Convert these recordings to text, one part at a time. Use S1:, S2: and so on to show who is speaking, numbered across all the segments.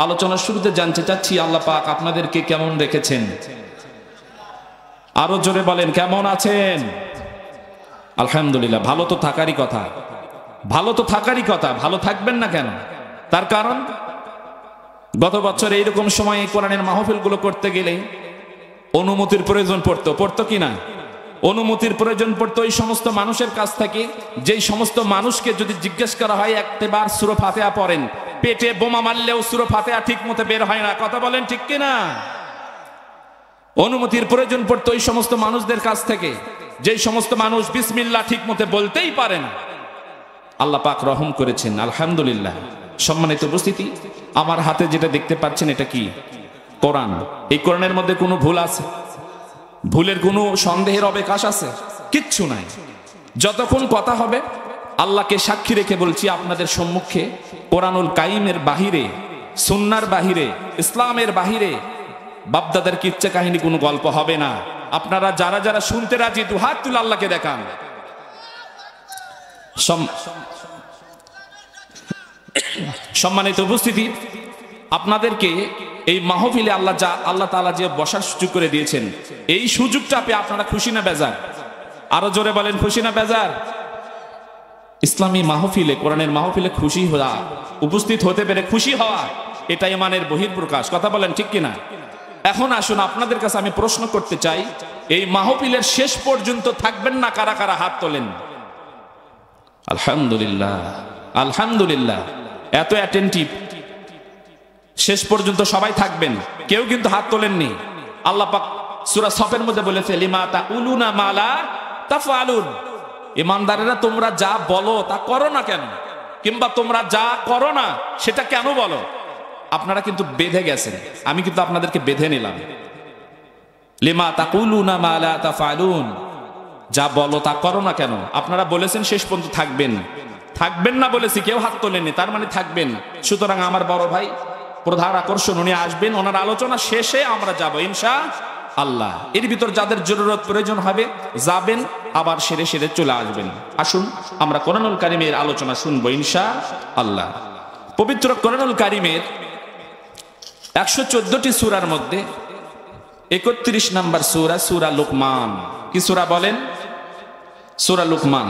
S1: আলোচনার শুরুতে জানতে চাচ্ছি আল্লাহ পাক আপনাদেরকে কেমন রেখেছেন? আরো জোরে বলেন, কেমন আছেন? আলহামদুলিল্লাহ। ভালো তো থাকারই কথা, ভালো তো থাকারই কথা। ভালো থাকবেন না কেন? তার কারণ গত বছর এইরকম সময়ে কোরআনের মাহফিলগুলো করতে গেলে অনুমতির প্রয়োজন পড়তো কি না? অনুমতির প্রয়োজন পড়তো ওই সমস্ত মানুষের কাছ থেকে যেই সমস্ত মানুষকে যদি জিজ্ঞেস করা হয় একবার সূরা ফাতিহা পড়েন, পেটে বোমা মারলেও সূরা ফাতিহা ঠিক মতো বের হয় না। কথা বলেন ঠিক কিনা? অনুমতির প্রয়োজন পড়তো ওই সমস্ত মানুষদের কাছ থেকে যেই সমস্ত মানুষ বিসমিল্লাহ ঠিক মতো বলতেই পারে না। আল্লাহ পাক রহম করেছেন, আলহামদুলিল্লাহ। সম্মানিত উপস্থিতি, আমার হাতে যেটা দেখতে পাচ্ছেন এটা কি? কোরআন। এই কোরআনের মধ্যে কোনো ভুল আছে? ভুলের কোনো সন্দেহের অবকাশ আছে? কিচ্ছু নাই। যতক্ষণ কথা হবে আল্লাহকে সাক্ষী রেখে বলছি আপনাদের সম্মুখে, কোরআনুল কাইমের বাহিরে, সুন্নার বাহিরে, ইসলামের বাহিরে বাপদাদার কিচ্ছা কাহিনী কোনো গল্প হবে না। আপনারা যারা যারা শুনতে রাজি দুহাত তুলে আল্লাহকে দেখান। সম্মানিত উপস্থিতি, আপনাদেরকে এই মাহফিলে আল্লাহ তাআলা যে বসার সুযোগ করে দিয়েছেন, এই সুযোগটা পেয়ে আপনারা খুশি না বেজার? আরো জোরে বলেন, খুশি না বেজার? ইসলামী মাহফিলে, কোরআনের মাহফিলে খুশি হওয়া, উপস্থিত হতে পেরে খুশি হওয়া, এটা ইমানের বহিঃপ্রকাশ। কথা বলেন ঠিক কিনা? এখন আসুন আপনাদের কাছে আমি প্রশ্ন করতে চাই, এই মাহফিলের শেষ পর্যন্ত থাকবেন না কারা কারা? হাত তোলেন। আলহামদুলিল্লাহ, আলহামদুলিল্লাহ। এত অ্যাটেনটিভ, শেষ পর্যন্ত সবাই থাকবেন। কেউ কিন্তু হাত তোলেননি। আল্লাহ পাক সূরা সফের মধ্যে বলেছে, লিমা তাকুলুনা মা লা তাফআলুন। ইমানদারেরা তোমরা যা বলো তা করো না কেন? কিংবা তোমরা যা করো না সেটা কেন বলো? আপনারা কিন্তু বেঁধে গেছেন, আমি কিন্তু আপনাদেরকে বেঁধে নিলাম। লিমা তাকুলুনা মা লা তাফআলুন, যা বলো তা করো না কেন? আপনারা বলেছেন শেষ পর্যন্ত থাকবেন, থাকবেন না বলেছি, কেউ হাত তোলেননি, তার মানে থাকবেন। সুতরাং আমার বড় ভাই প্রধান আকর্ষণ, উনি আসবেন, ওনার আলোচনা শেষে আমরা যাব ইনশাআল্লাহ। এর ভিতর যাদের জরুরত প্রয়োজন হবে যাবেন, আবার সেরে সেরে চলে আসবেন। আসুন আমরা কোরআনুল কারীমের আলোচনা শুনবো ইনশাআল্লাহ। পবিত্র কোরআনুল কারীমের 114টি সূরার মধ্যে 31 নম্বর সূরা, সূরা লুকমান। কি সূরা বলেন? সূরা লুকমান।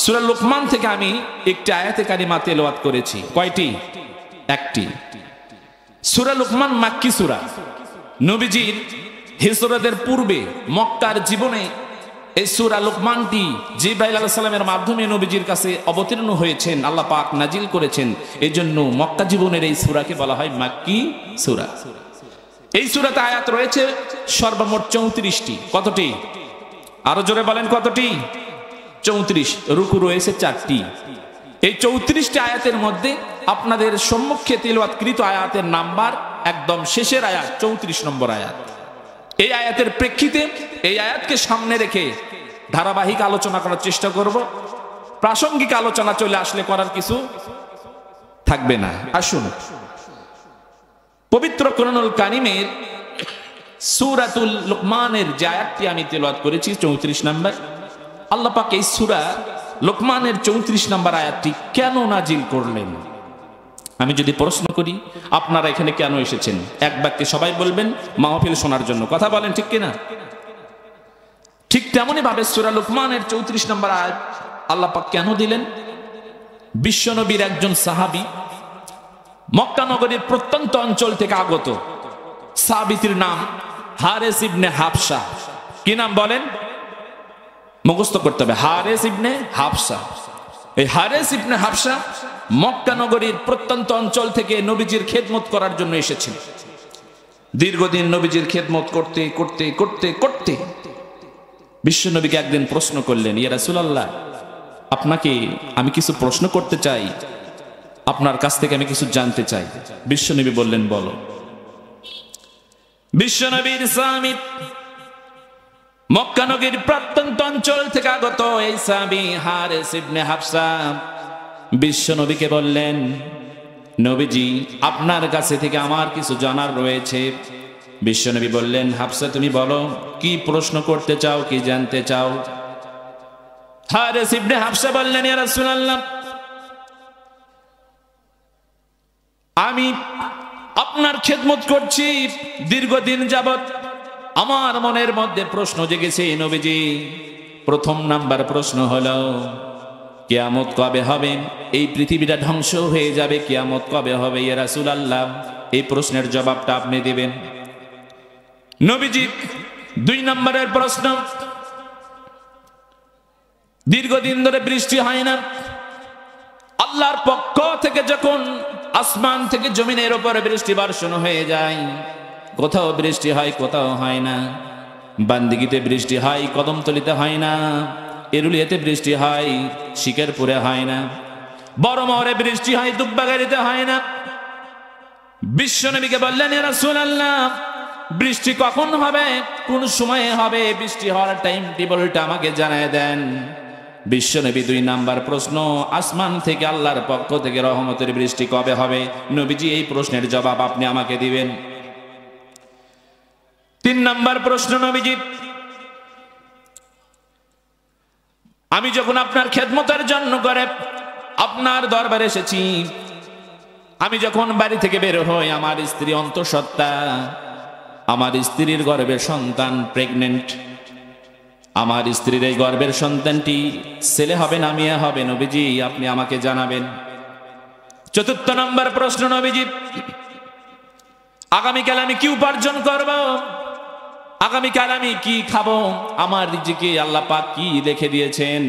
S1: সূরা লুকমান থেকে আমি একটি আয়াতে কারিমা তেলাওয়াত করেছি। কয়টি? একটি। সূরা লুকমান মাক্কি সূরা। নবীজির হিজরতের পূর্বে মক্কার জীবনে এই সূরা লুকমানটি জিবরাইল আলাইহিস সালামের মাধ্যমে নবীজির কাছে অবতীর্ণ হয়েছেন, আল্লাহ পাক নাজিল করেছেন। এজন্য মক্কা জীবনের এই সূরাকে বলা হয় মাক্কি সূরা। এই সূরাতে আয়াত রয়েছে সর্বমোট 34টি। কতটি? আরো জোরে বলেন, কতটি? 34। রুকু রয়েছে 4টি। এই 34টি আয়াতের মধ্যে আপনাদের সম্মুখে তিলাওয়াতকৃত আয়াতের নাম্বার একদম শেষের আয়াত 34 নম্বর আয়াত। এই আয়াতের প্রেক্ষিতে এই আয়াতকে সামনে রেখে ধারাবাহিক আলোচনা করার চেষ্টা করব। প্রাসঙ্গিক আলোচনা চলে আসলে করার কিছু থাকবে না। আসুন পবিত্র কোরআনুল কারীমের সূরাতুল লুকমানের যে আয়াতটি আমি তেলাওয়াত করেছি 34 নম্বর, আল্লাহ পাক এই সূরা লুকমানের 34 নম্বর আয়াতটি কেন নাজিল করলেন? আমি যদি প্রশ্ন করি আপনারা এখানে কেন এসেছেন, এক বাক্যে সবাই বলবেন মাহফিল শোনার জন্য। কথা বলেন ঠিক কিনা? ঠিক তেমনি ভাবে সূরা লুকমানের 34 নম্বর আয়াত আল্লাহ পাক কেন দিলেন? বিশ্বনবীর একজন সাহাবী, মক্কা নগরীর প্রত্যন্ত অঞ্চল থেকে আগত। সাহাবীটির নাম হারেস ইবনে হাবসা। কি নাম বলেন? মুখস্থ করতে হবে, হারেস ইবনে হাবসা। এই হারেস ইবনে হাবসা মক্কা নগরীর প্রত্যন্ত অঞ্চল থেকে নবীজির খেদমত করার জন্য এসেছেন। দীর্ঘদিন নবীজির খেদমত করতে করতে করতে করতে বিশ্বনবীকে একদিন প্রশ্ন করলেন, ইয়া রাসূলুল্লাহ, আপনাকে আমি কিছু প্রশ্ন করতে চাই, আপনার কাছ থেকে আমি কিছু জানতে চাই। বিশ্বনবী বললেন, বলো। বিশ্বনবীর সাহাবী মক্কা নগরীর প্রত্যন্ত অঞ্চল থেকে আগত এই সাহাবী হারেস ইবনে হাবসা বিশ্বনবীকে বললেন, নবীজি আপনার কাছে থেকে আমার কিছু জানার রয়েছে। বিশ্বনবী বললেন, হাবসা তুমি বলো, কি প্রশ্ন করতে চাও, কি জানতে চাও? হারেস ইবনে হাবসা বললেন, ইয়া রাসূলুল্লাহ, আমি আপনার খেদমত করছি দীর্ঘদিন যাবত, আমার মনের মধ্যে প্রশ্ন জেগেছে নবীজি। প্রথম নাম্বার প্রশ্ন হলো, কিয়ামত কবে হবে? এই পৃথিবীটা ধ্বংস হয়ে যাবে, কিয়ামত কবে হবে ইয়া রাসূলুল্লাহ? এই প্রশ্নের জবাবটা আপনি দিবেন। নবীজি 2 নম্বরের প্রশ্ন, দীর্ঘদিন ধরে বৃষ্টি হয় না, আল্লাহর পক্ষ থেকে যখন আসমান থেকে জমিনের উপরে বৃষ্টি বর্ষণ হয়ে যায়, কোথাও বৃষ্টি হয় কোথাও হয় না। বান্দিগিতে বৃষ্টি হয়, কদমতলিতে হয় না, এরুলিয়াতে বৃষ্টি হয়, শিকারপুরে হয় না, বড় মহরে বৃষ্টি হয়, দুব্বাগাড়িতে হয় না। বিশ্বনবীকে বললেন, ইয়া রাসূলুল্লাহ, বৃষ্টি কখন হবে, কোন সময়ে হবে? বৃষ্টি হওয়ার টাইম টেবিলটা আমাকে জানায় দেন। বিশ্বনবী 2 নাম্বার প্রশ্ন, আসমান থেকে আল্লাহর পক্ষ থেকে রহমতের বৃষ্টি কবে হবে? নবীজি এই প্রশ্নের জবাব আপনি আমাকে দিবেন। 3 নাম্বার প্রশ্ন, নবীজি, আমি যখন আপনার খেদমতের জন্য করে আপনার দরবারে এসেছি, আমি যখন বাড়ি থেকে বের হই, আমার স্ত্রী অন্তঃসত্ত্বা, আমার স্ত্রীর গর্ভের সন্তান প্রেগনেন্ট, আমার স্ত্রীর এই গর্ভের সন্তানটি ছেলে হবে না মেয়ে হবে? নবীজি আপনি আমাকে জানাবেন। 4 নম্বর প্রশ্ন, নবীজি, আগামীকাল আমি কি উপার্জন করব? আগামীকাল আমি কি খাবো? আমার রিজিকে আল্লাহ পাক কি লিখে দিয়েছেন?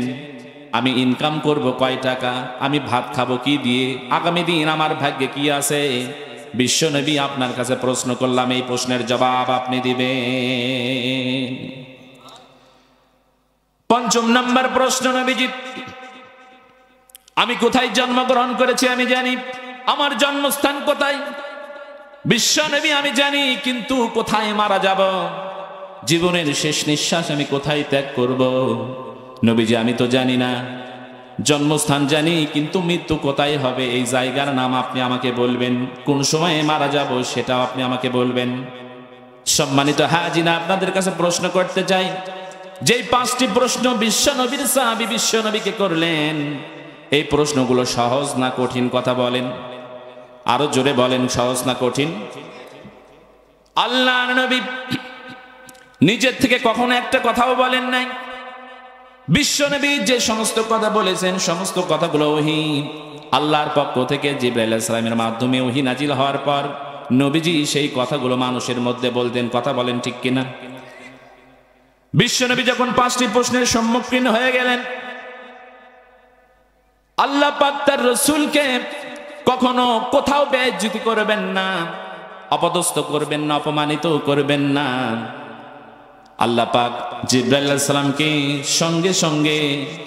S1: আমি ইনকাম করব কয় টাকা? আমি ভাত খাবো কি দিয়ে? আগামী দিন আমার ভাগ্যে কি আছে? বিশ্বনবী আপনার কাছে প্রশ্ন করলাম, এই প্রশ্নের জবাব আপনি দিবেন। 5 নম্বর প্রশ্ন, নবীজি, আমি কোথায় জন্মগ্রহণ করেছি আমি জানি, আমার জন্মস্থান কোথায়? বিশ্বনবী আমি জানি, কিন্তু কোথায় মারা যাব? জীবনের শেষ নিঃশ্বাস আমি কোথায় ত্যাগ করব? নবীজি আমি তো জানি না। জন্মস্থান জানি, কিন্তু মৃত্যু কোথায় হবে এই জায়গার নাম আপনি আমাকে বলবেন। কোন সময়ে মারা যাব সেটাও আপনি আমাকে বলবেন। সম্মানিত হাজিরা, আপনাদের কাছে প্রশ্ন করতে চাই, যেই 5টি প্রশ্ন বিশ্বনবীর সাহাবী বিশ্বনবীকে করলেন, এই প্রশ্নগুলো সহজ না কঠিন? কথা বলেন, আরো জোরে বলেন, সহজ না কঠিন? আল্লাহর নবী নিজের থেকে কখনো একটা কথাও বলেন নাই। বিশ্বনবী যে সমস্ত কথা বলেছেন, সমস্ত কথাগুলো ওহী, আল্লাহর পক্ষ থেকে জিবরাইল আলাইহিস সালামের মাধ্যমে ওহী নাজিল হওয়ার পর নবীজি সেই কথাগুলো মানুষের মধ্যে বলতেন। কথা বলেন ঠিক কিনা? বিশ্বনবী যখন 5টি প্রশ্নের সম্মুখীন হয়ে গেলেন, আল্লাহ পাক তার রাসূলকে কখনো কোথাও বেইজ্জতি করবেন না, অপদস্থ করবেন না, অপমানিত করবেন না। আল্লাহ পাক জিবরাইল আলাইহিস সালামকে সঙ্গে সঙ্গে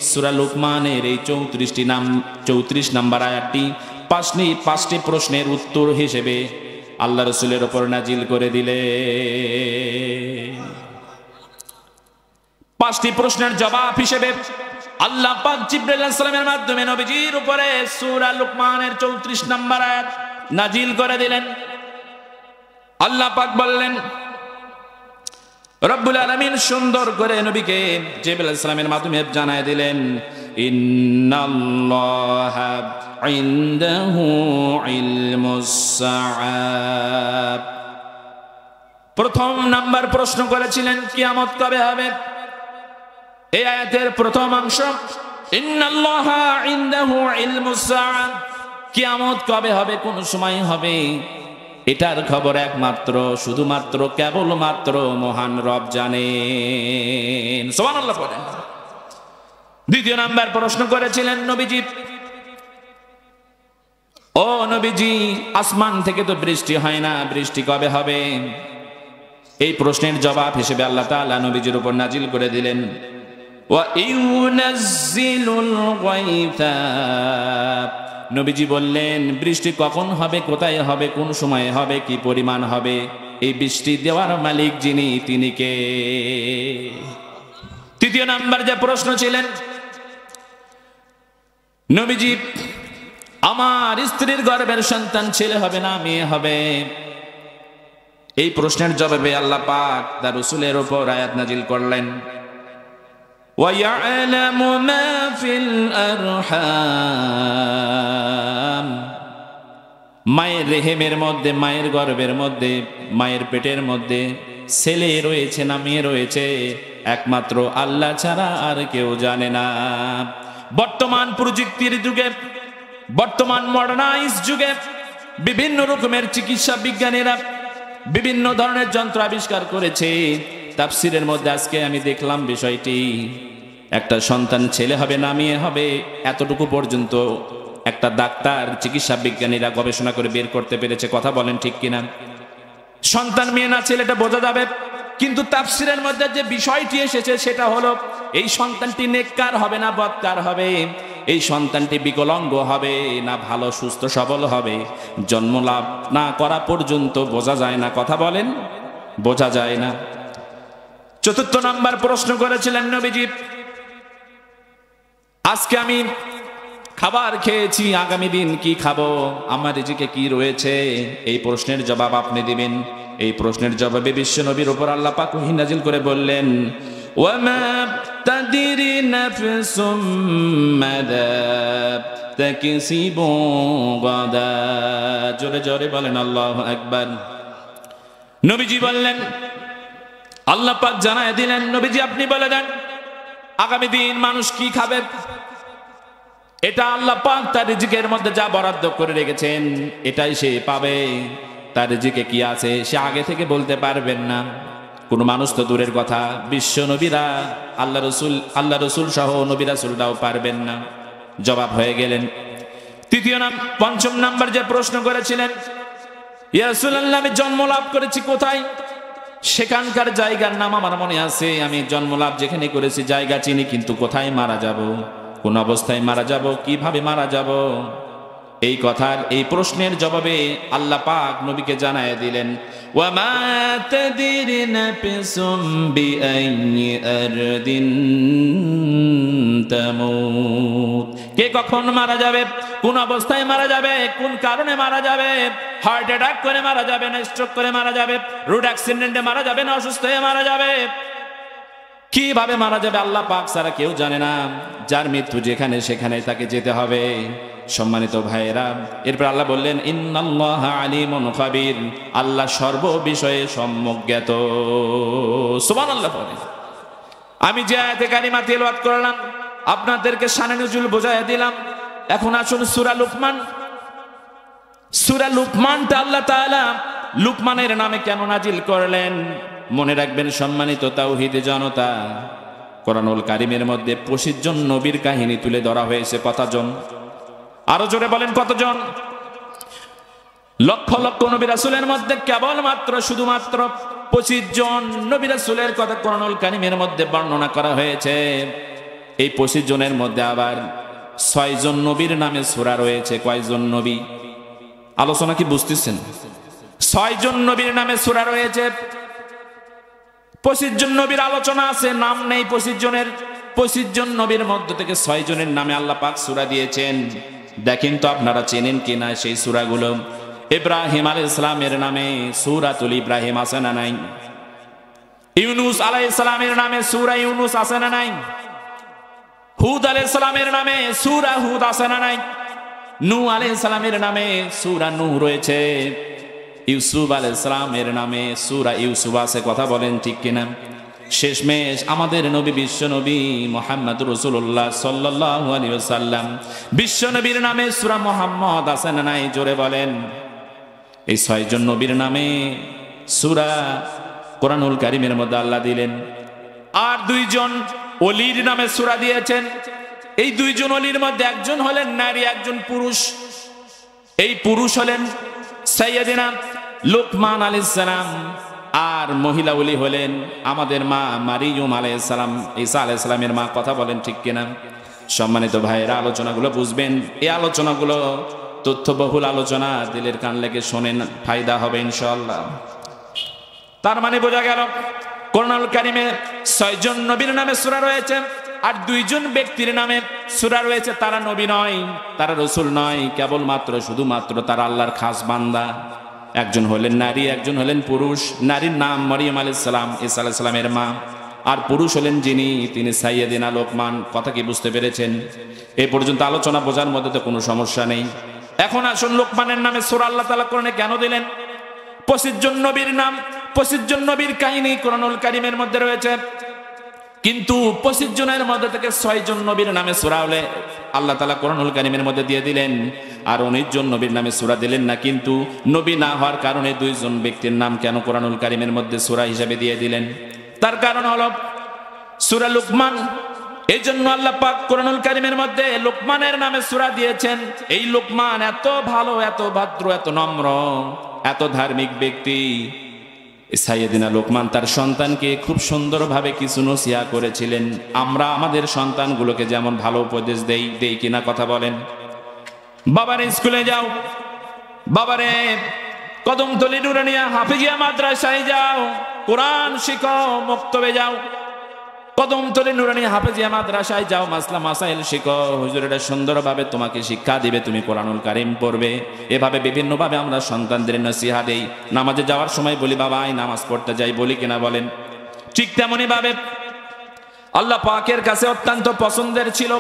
S1: সূরা লুকমানের এই 34 নম্বর আয়াতটি 5টি প্রশ্নের উত্তর হিসেবে আল্লাহ রাসূলের উপর নাজিল করে দিলেন। 5টি প্রশ্নের জবাব হিসেবে আল্লাহ পাক জিবরাইল আলাইহিস সালামের মাধ্যমে নবীজির উপরে সূরা লুকমানের 34 নম্বর আয়াত নাজিল করে দিলেন। আল্লাহ পাক বললেন, রব্বুল আলামিন সুন্দর করে নবীকে জিবরাইল আলাইহিস সালামের মাধ্যমে জানায় দিলেন, ইন্নাল্লাহা ইনদাহু ইলমুস সাআব। প্রথম নাম্বার প্রশ্ন করেছিলেন কিয়ামত কবে হবে। এই আয়াতের প্রথম অংশ, ইন্নাল্লাহা ইনদাহু ইলমুস সাআব, কিয়ামত কবে হবে, কোন সময় হবে, এটার খবর একমাত্র শুধুমাত্র কেবলমাত্র মহান রব জানেন। সুবহানাল্লাহ পড়েন। দ্বিতীয় নাম্বার প্রশ্ন করেছিলেন নবীজি, ও নবীজি, আসমান থেকে তো বৃষ্টি হয় না, বৃষ্টি কবে হবে? এই প্রশ্নের জবাব হিসেবে আল্লাহ তাআলা নবীজির উপর নাজিল করে দিলেন, ওয়া ইউনাজ্জিলুল গায়থা। নবীজি বললেন, বৃষ্টি কখন হবে, কোথায় হবে, কোন সময়ে হবে, কি পরিমাণ হবে, এই বৃষ্টি দেওয়ার মালিক যিনি, তিনি কে? তৃতীয় নাম্বার যে প্রশ্ন ছিলেন, নবীজি, আমার স্ত্রীর গর্ভের সন্তান ছেলে হবে না মেয়ে হবে? এই প্রশ্নের জবাবে আল্লাহ পাক তার রাসূলের উপর আয়াত নাজিল করলেন, وَيَعْلَمُ مَا فِي الْأَرْحَامِ মায়ের রেহেমের মধ্যে, মায়ের গর্ভের মধ্যে, মায়ের পেটের মধ্যে ছেলে রয়েছে না মেয়ে রয়েছে, একমাত্র আল্লাহ ছাড়া আর কেউ জানে না। বর্তমান প্রযুক্তির যুগে, বর্তমান মডার্নাইজ যুগে বিভিন্ন রকমের চিকিৎসা বিজ্ঞানীরা বিভিন্ন ধরনের যন্ত্র আবিষ্কার করেছে। তাফসিরের মধ্যে আজকে আমি দেখলাম বিষয়টি, একটা সন্তান ছেলে হবে না মেয়ে হবে, এতটুকু পর্যন্ত একটা ডাক্তার, চিকিৎসা বিজ্ঞানীরা গবেষণা করে বের করতে পেরেছে। কথা বলেন ঠিক কিনা? সন্তান মেয়ে না ছেলেটা বোঝা যাবে, কিন্তু তাফসিরের মধ্যে যে বিষয়টি এসেছে সেটা হলো এই সন্তানটি নেককার হবে না বদকার হবে, এই সন্তানটি বিকলাঙ্গ হবে না ভালো সুস্থ সবল হবে, জন্ম লাভ না করা পর্যন্ত বোঝা যায় না। কথা বলেন, বোঝা যায় না। চতুর্থ নাম্বার প্রশ্ন করেছিলেন নবীজি, আজকে আমি খাবার খেয়েছি, আগামী দিন কি খাবো, আমার রিজিকে কি রয়েছে? এই প্রশ্নের জবাব আপনি দিবেন। এই প্রশ্নের জবাবে বিশ্ব নবীর উপর আল্লাহ পাক ওহী নাজিল করে বললেন, ওয়ামা তাদরি নাফসুম মাযা তাকসিবু গাদা। জোরে জোরে বলেন আল্লাহু আকবার। নবীজি বললেন, আল্লাহ পাক জানায় দিলেন, নবীজি আপনি বলে দেন আগামী দিন মানুষ কি খাবে। এটা আল্লাহ পাক তার রিজিকের মধ্যে যা বরাদ্দ করে রেখেছেন এটাই সে পাবে। তার রিজিকে কি আছে সে আগে থেকে বলতে পারবেন না। কোন মানুষ তো দূরের কথা, বিশ্ব নবীরা, আল্লাহ রসুল সহ নবী রাসূলরাও পারবেন না। জবাব হয়ে গেলেন। পঞ্চম নাম্বার যে প্রশ্ন করেছিলেন, ইয়া রাসূলুল্লাহ আমি জন্ম লাভ করেছি কোথায়? সেখানকার জায়গার নাম আমার মনে আছে, আমি জন্ম লাভ যেখানে করেছি জায়গা চিনি, কিন্তু কোথায় মারা যাব, কোন অবস্থায় মারা যাব, কিভাবে মারা যাব, এই কথার এই প্রশ্নের জবাবে আল্লাহ পাক নবীকে জানায় দিলেন, ওয়ামা তাদরি নাফসুম বিআইয়ি আরদিন তামুত। কে কখন মারা যাবে, কোন অবস্থায় মারা যাবে, কোন কারণে মারা যাবে, হার্ট অ্যাটাক করে মারা যাবে না স্ট্রোক করে মারা যাবে, রোড অ্যাক্সিডেন্টে মারা যাবে না অসুস্থ হয়ে মারা যাবে, কিভাবে মারা যাবে আল্লাহ পাক ছাড়া কেউ জানে না। যার মৃত্যু যেখানে সেখানে তাকে যেতে হবে। সম্মানিত ভাইয়েরা, এরপর আল্লাহ বললেন, ইন্নাল্লাহা আলিমুন খাবীর, আল্লাহ সর্ব বিষয়ে সম্যক জ্ঞাত। সুবহানাল্লাহ। আমি যে আয়াতে কারিমা তেলাওয়াত করলাম আপনাদেরকে শানে নুজুল বোঝায় দিলাম। এখন আসুন সূরা লুকমান। সূরা লুকমানটা আল্লাহ তাআলা লুকমানের নামে কেন নাজিল করলেন? মনে রাখবেন সম্মানিত তাওহীদি জনতা, কোরআনুল কারীমের মধ্যে 25 জন নবীর কাহিনী তুলে ধরা হয়েছে। কতজন? আরো জোরে বলেন কতজন? লক্ষ লক্ষ নবী রাসূলের মধ্যে কেবলমাত্র শুধুমাত্র 25 জন নবী রাসূলের কথা কোরআনুল কারীমের মধ্যে বর্ণনা করা হয়েছে। এই 25 জনের মধ্যে আবার 6 জন নবীর নামে সূরা রয়েছে। কয়জন নবী? আলোচনা কি বুঝতেছেন? 6 জন নবীর নামে সূরা রয়েছে। 25 জন নবীর আলোচনা আছে, নাম নেই 25 জনের। 25 জন নবীর মধ্য থেকে 6 জনের নামে আল্লাহ পাক সূরা দিয়েছেন। দেখেন তো আপনারা চেনেন কিনা সেই সূরাগুলো। ইব্রাহিম আলাইহিস সালামের নামে সূরাতুল ইব্রাহিম আছে না নাই? ইউনূস আলাইহিস সালামের নামে সূরা ইউনূস আছে না নাই? হুদ আলাইহিস সালামের নামে সূরা হুদ আছে না নাই? নূহ আলাইহিস সালামের নামে সূরা নূহ রয়েছে। ইউসুফ আলাইহিস সালামের নামে সূরা ইউসুফ আছে। কথা বলেন ঠিক কিনা? শেষমেশ আমাদের নবী বিশ্ব নবী মুহাম্মদুর রাসূলুল্লাহ সাল্লাল্লাহু আলাইহি ওয়াসাল্লাম, বিশ্ব নবীর নামে সূরা মুহাম্মদ আছে না নাই? জোরে বলেন। এই 6 জন নবীর নামে সূরা কোরআনুল কারীমের মধ্যে আল্লাহ দিলেন। আর 2 জন ওলির নামে সূরা দিয়েছেন। এই 2 জন ওলির মধ্যে একজন হলেন নারী, একজন পুরুষ। এই পুরুষ হলেন সাইয়্যিদিনা লুকমান আলাইহিস সালাম, আর মহিলা ওলি হলেন আমাদের মা মারিয়ম আলাইহিস সালাম, ঈসা আলাইহিস সালামের মা। কথা বলেন ঠিক কিনা? সম্মানিত ভাইয়েরা, আলোচনাগুলো বুঝবেন। এই আলোচনাগুলো তথ্যবহুল আলোচনা, দিলের কান লেগে শোনেন, ফায়দা হবে ইনশাআল্লাহ। তার মানে বোঝা গেল কোরআনুল কারীমে 6 জন নবীর নামে সূরা রয়েছে, আর 2 জন ব্যক্তির নামে সূরা রয়েছে। তারা নবী নয়, তারা রাসূল নয়, কেবলমাত্র শুধুমাত্র তারা আল্লাহর খাস বান্দা। একজন হলেন নারী, একজন হলেন পুরুষ। নারীর নাম মারিয়াম আলাইহিস সালাম, ঈসা আলাইহিস সালামের মা। আর পুরুষ হলেন যিনি, তিনি সাইয়্যিদিনা লোকমান। কথা কি বুঝতে পেরেছেন? এই পর্যন্ত আলোচনা বোঝার মধ্যে তো কোনো সমস্যা নেই। এখন আসুন লোকমানের নামে সূরা আল্লাহ তাআলা কোরআনে কেন দিলেন? 25 জন নবীর নাম, 25 জন নবীর কাহিনী কোরআনুল কারীমের মধ্যে রয়েছে, কিন্তু 25 জনের মধ্যে থেকে 6 জন নবীর নামে সূরা হলে আল্লাহ তাআলা কোরআনুল কারীমের মধ্যে দিয়ে দিলেন, আর 19 জন নবীর নামে সূরা দিলেন না। কিন্তু নবী না হওয়ার কারণে 2 জন ব্যক্তির নাম কেন কোরআনুল কারীমের মধ্যে সূরা হিসেবে দিয়ে দিলেন? তার কারণ হলো সূরা লুকমান। এই জন্য আল্লাহ পাক কোরআনুল কারীমের মধ্যে লুকমানের নামে সূরা দিয়েছেন। এই লুকমান এত ভালো, এত ভদ্র, এত নম্র, এত ধার্মিক ব্যক্তি। সাইয়েদিনা লোকমান তার সন্তানকে খুব সুন্দরভাবে কিছু নসিহা করেছিলেন। আমরা আমাদের সন্তানগুলোকে যেমন ভালো উপদেশ দেই কিনা কথা বলেন? বাবারে স্কুলে যাও, বাবারে কদমতলী নুরানিয়া হাফিজিয়া মাদ্রাসায় যাও, কোরআন শিখো, মক্তবে যাও। কদমতলী নুরানিয়া হাফিজিয়া মাদ্রাসায় যাও, মাসলা মাসাইল শিখো, হুজুরেরা সুন্দরভাবে তোমাকে শিক্ষা দিবে, তুমি কোরআনুল কারীম পড়বে। এভাবে বিভিন্নভাবে আমরা সন্তানদের নসিহা দেই। নামাজে যাওয়ার সময় বলি, বাবা আয় নামাজ পড়তে যাই, বলি কিনা বলেন? ঠিক তেমনি ভাবে আল্লাহ পাকের কাছে অত্যন্ত পছন্দের ছিল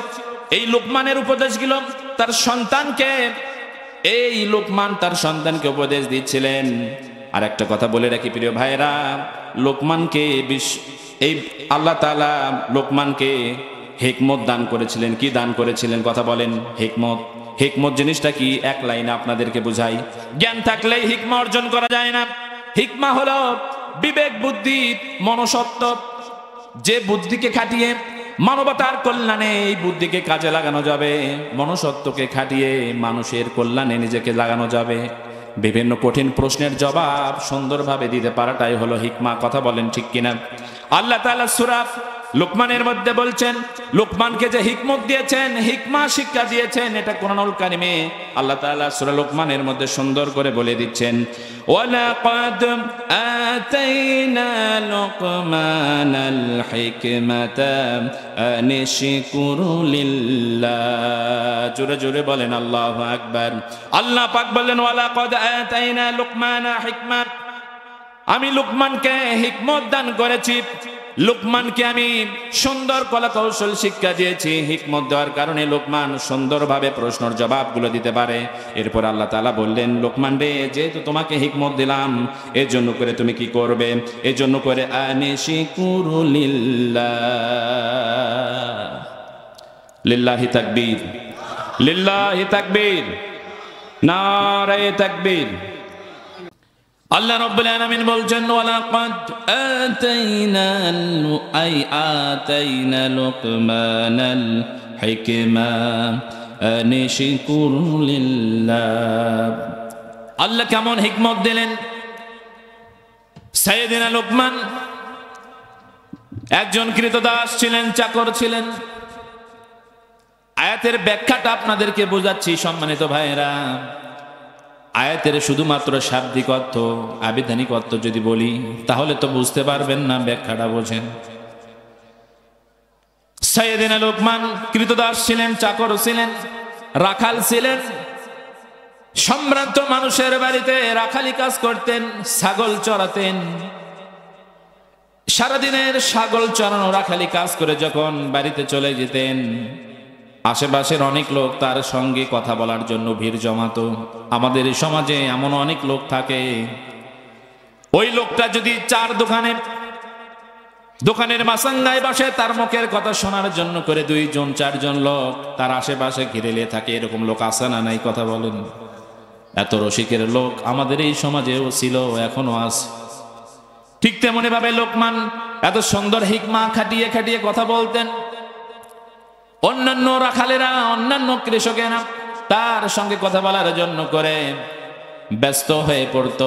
S1: এই লুকমানের উপদেশগুলো তার সন্তানকে। এই লুকমান তার সন্তানকে উপদেশ দিচ্ছিলেন। আর একটা কথা বলে রাখি প্রিয় ভাইরা, লোকমানকে এই আল্লাহ তাআলা লোকমানকে হিকমত দান করেছিলেন। কি দান করেছিলেন কথা বলেন? হিকমত। হিকমত জিনিসটা কি? এক লাইনে আপনাদেরকে বুঝাই। জ্ঞান থাকলেই হিকমা অর্জন করা যায় না। হিকমা হলো বিবেক, বুদ্ধি, মনসত্ব। যে বুদ্ধিকে খাটিয়ে মানবতার কল্যাণে এই বুদ্ধিকে কাজে লাগানো যাবে, মনসত্বকে খাটিয়ে মানুষের কল্যাণে নিজেকে লাগানো যাবে, বিভিন্ন কঠিন প্রশ্নের জবাব সুন্দরভাবে দিতে পারাটাই হলো হিকমা। কথা বলেন ঠিক কিনা? আল্লাহ তাআলা সূরা লুকমানের মধ্যে বলছেন, লুকমানকে যে হিকমত দিয়েছেন, হিকমা শিক্ষা দিয়েছেন, এটা কোরআনুল কারীমে আল্লাহ তাআলা সূরা লুকমানের মধ্যে সুন্দর করে বলে দিচ্ছেন, ওয়ালাকাদ আতাইনা লুকমানাল হিকমাতা আনিশকুরু লিল্লাহ। জোরে জোরে বলেন আল্লাহু আকবার। আল্লাহ পাক বলেন, ওয়ালাকাদ আতাইনা লুকমানা হিকমা, আমি লুকমানকে হিকমত দান করেছি। লুকমানকে আমি সুন্দর কলা কৌশল শিক্ষা দিয়েছি। হিকমত দেওয়ার কারণে লুকমান সুন্দরভাবে প্রশ্নের জবাবগুলো দিতে পারে। এরপর আল্লাহ তাআলা বললেন, লুকমান রে, যেহেতু তোমাকে হিকমত দিলাম, এর জন্য করে তুমি কি করবে? এর জন্য করে আনিশকুরু লিল্লাহ। লিল্লাহি তাকবীর, লিল্লাহি তাকবীর, নারায়ে তাকবীর। আল্লাহ রাব্বুল আলামিন বলছেন, ওয়ালাকাদ আতাইনা লুকমানাল হিকমা আনিশকুরু লিল্লাহ। আল্লাহ কেমন হিকমত দিলেন? সাইয়েদিনা লুকমান একজন কৃতদাস ছিলেন, চাকর ছিলেন। আয়াতের ব্যাখ্যাটা আপনাদেরকে বোঝাচ্ছি সম্মানিত ভাইয়েরা। আয়াতের শুধুমাত্র শাব্দিক অর্থ, আবিধানিক অর্থ যদি বলি তাহলে তো বুঝতে পারবেন না, ব্যাখ্যাটা বোঝেন। সাইয়েদিনা লুকমান কৃতদাস ছিলেন, চাকর ছিলেন, রাখাল ছিলেন। সম্ভ্রান্ত মানুষের বাড়িতে রাখালি কাজ করতেন, ছাগল চড়াতেন। সারাদিনের ছাগল চড়ানো রাখালি কাজ করে যখন বাড়িতে চলে যেতেন, আশেপাশের অনেক লোক তার সঙ্গে কথা বলার জন্য ভিড় জমাতো। আমাদের সমাজে এমন অনেক লোক থাকে, ওই লোকটা যদি দোকানের মাসাঙ্গায় বসে, তার মুখের কথা শোনার জন্য করে 2 জন 4 জন লোক তার আশেপাশে ঘিরে নিয়ে থাকে। এরকম লোক আছে না নাই কথা বলেন? এত রসিকের লোক আমাদের এই সমাজেও ছিল, এখনো আছে। ঠিক তেমনি ভাবে লোকমান এত সুন্দর হিকমা খাটিয়ে খাটিয়ে কথা বলতেন। অন্যান্য রাখালেরা, অন্যান্য কৃষকেরা তার সঙ্গে কথা বলার জন্য করে ব্যস্ত হয়ে পড়ত।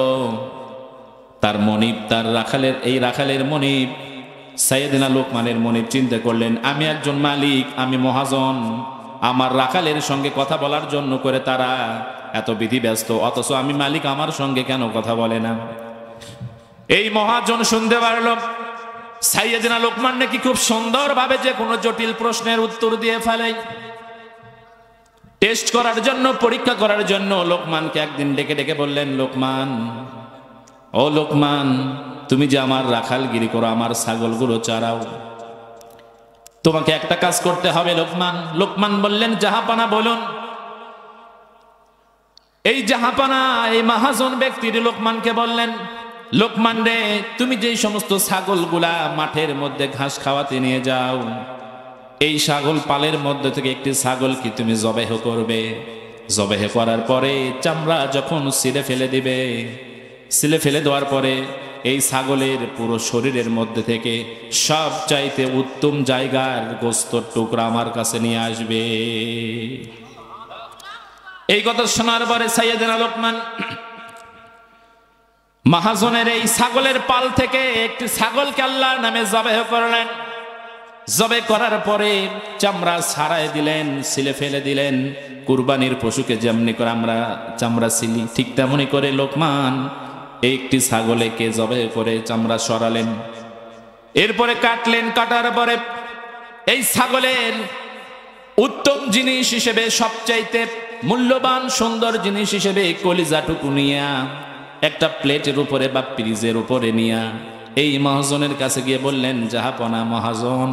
S1: তার মনিব, তার রাখালের মনিব সাইয়েদিনা লুকমানের মনিব চিন্তা করলেন, আমি একজন মালিক, আমি মহাজন, আমার রাখালের সঙ্গে কথা বলার জন্য করে তারা এত বিধি ব্যস্ত, অথচ আমি মালিক, আমার সঙ্গে কেন কথা বলে না? এই মহাজন শুনতে পারল সাইয়েদিনা লুকমান নাকি খুব সুন্দরভাবে যে কোনো জটিল প্রশ্নের উত্তর দিয়ে ফেলে। টেস্ট করার জন্য, পরীক্ষা করার জন্য লোকমানকে একদিন ডেকে ডেকে বললেন, লোকমান, ও লোকমান, তুমি যে আমার রাখালগিরি করো, আমার ছাগলগুলো চড়াও, তোমাকে একটা কাজ করতে হবে লোকমান। লোকমান বললেন, জাহাপানা বলুন। এই জাহাপানা এই মহাজন ব্যক্তির লোকমানকে বললেন, লোকমান রে, তুমি যেই সমস্ত ছাগলগুলা মাঠের মধ্যে ঘাস খাওয়াতে নিয়ে যাও, এই ছাগল পালের মধ্যে থেকে একটি ছাগল কি তুমি জবেহ করবে। জবেহ করার পরে চামড়া যখন ছিঁড়ে ফেলে দিবে, ছিলে ফেলে দেওয়ার পরে এই ছাগলের পুরো শরীরের মধ্যে থেকে সব চাইতে উত্তম জায়গার গোস্তর টুকরা আমার কাছে নিয়ে আসবে। এই কথা শোনার পরে সাইয়েদনা লোকমান মহাজনের এই ছাগলের পাল থেকে একটি ছাগলকে আল্লাহর নামে জবেহ করলেন। জবে করার পরে চামড়া ছাড়াই দিলেন, ছিলে ফেলে দিলেন। কুরবানির পশুকে যেমনি করে আমরা চামড়া ছিলি, ঠিক তেমনি করে লোকমান একটি ছাগলকে জবে করে চামড়া সরালেন। এরপরে কাটলেন, কাটার পরে এই ছাগলের উত্তম জিনিস হিসেবে, সবচাইতে মূল্যবান সুন্দর জিনিস হিসেবে কলিজাটুকু নিয়া একটা প্লেটের উপরে বা ফ্রিজের উপরে নিয়া এই মহাজনের কাছে গিয়ে বললেন, জাহাপনা মহাজন,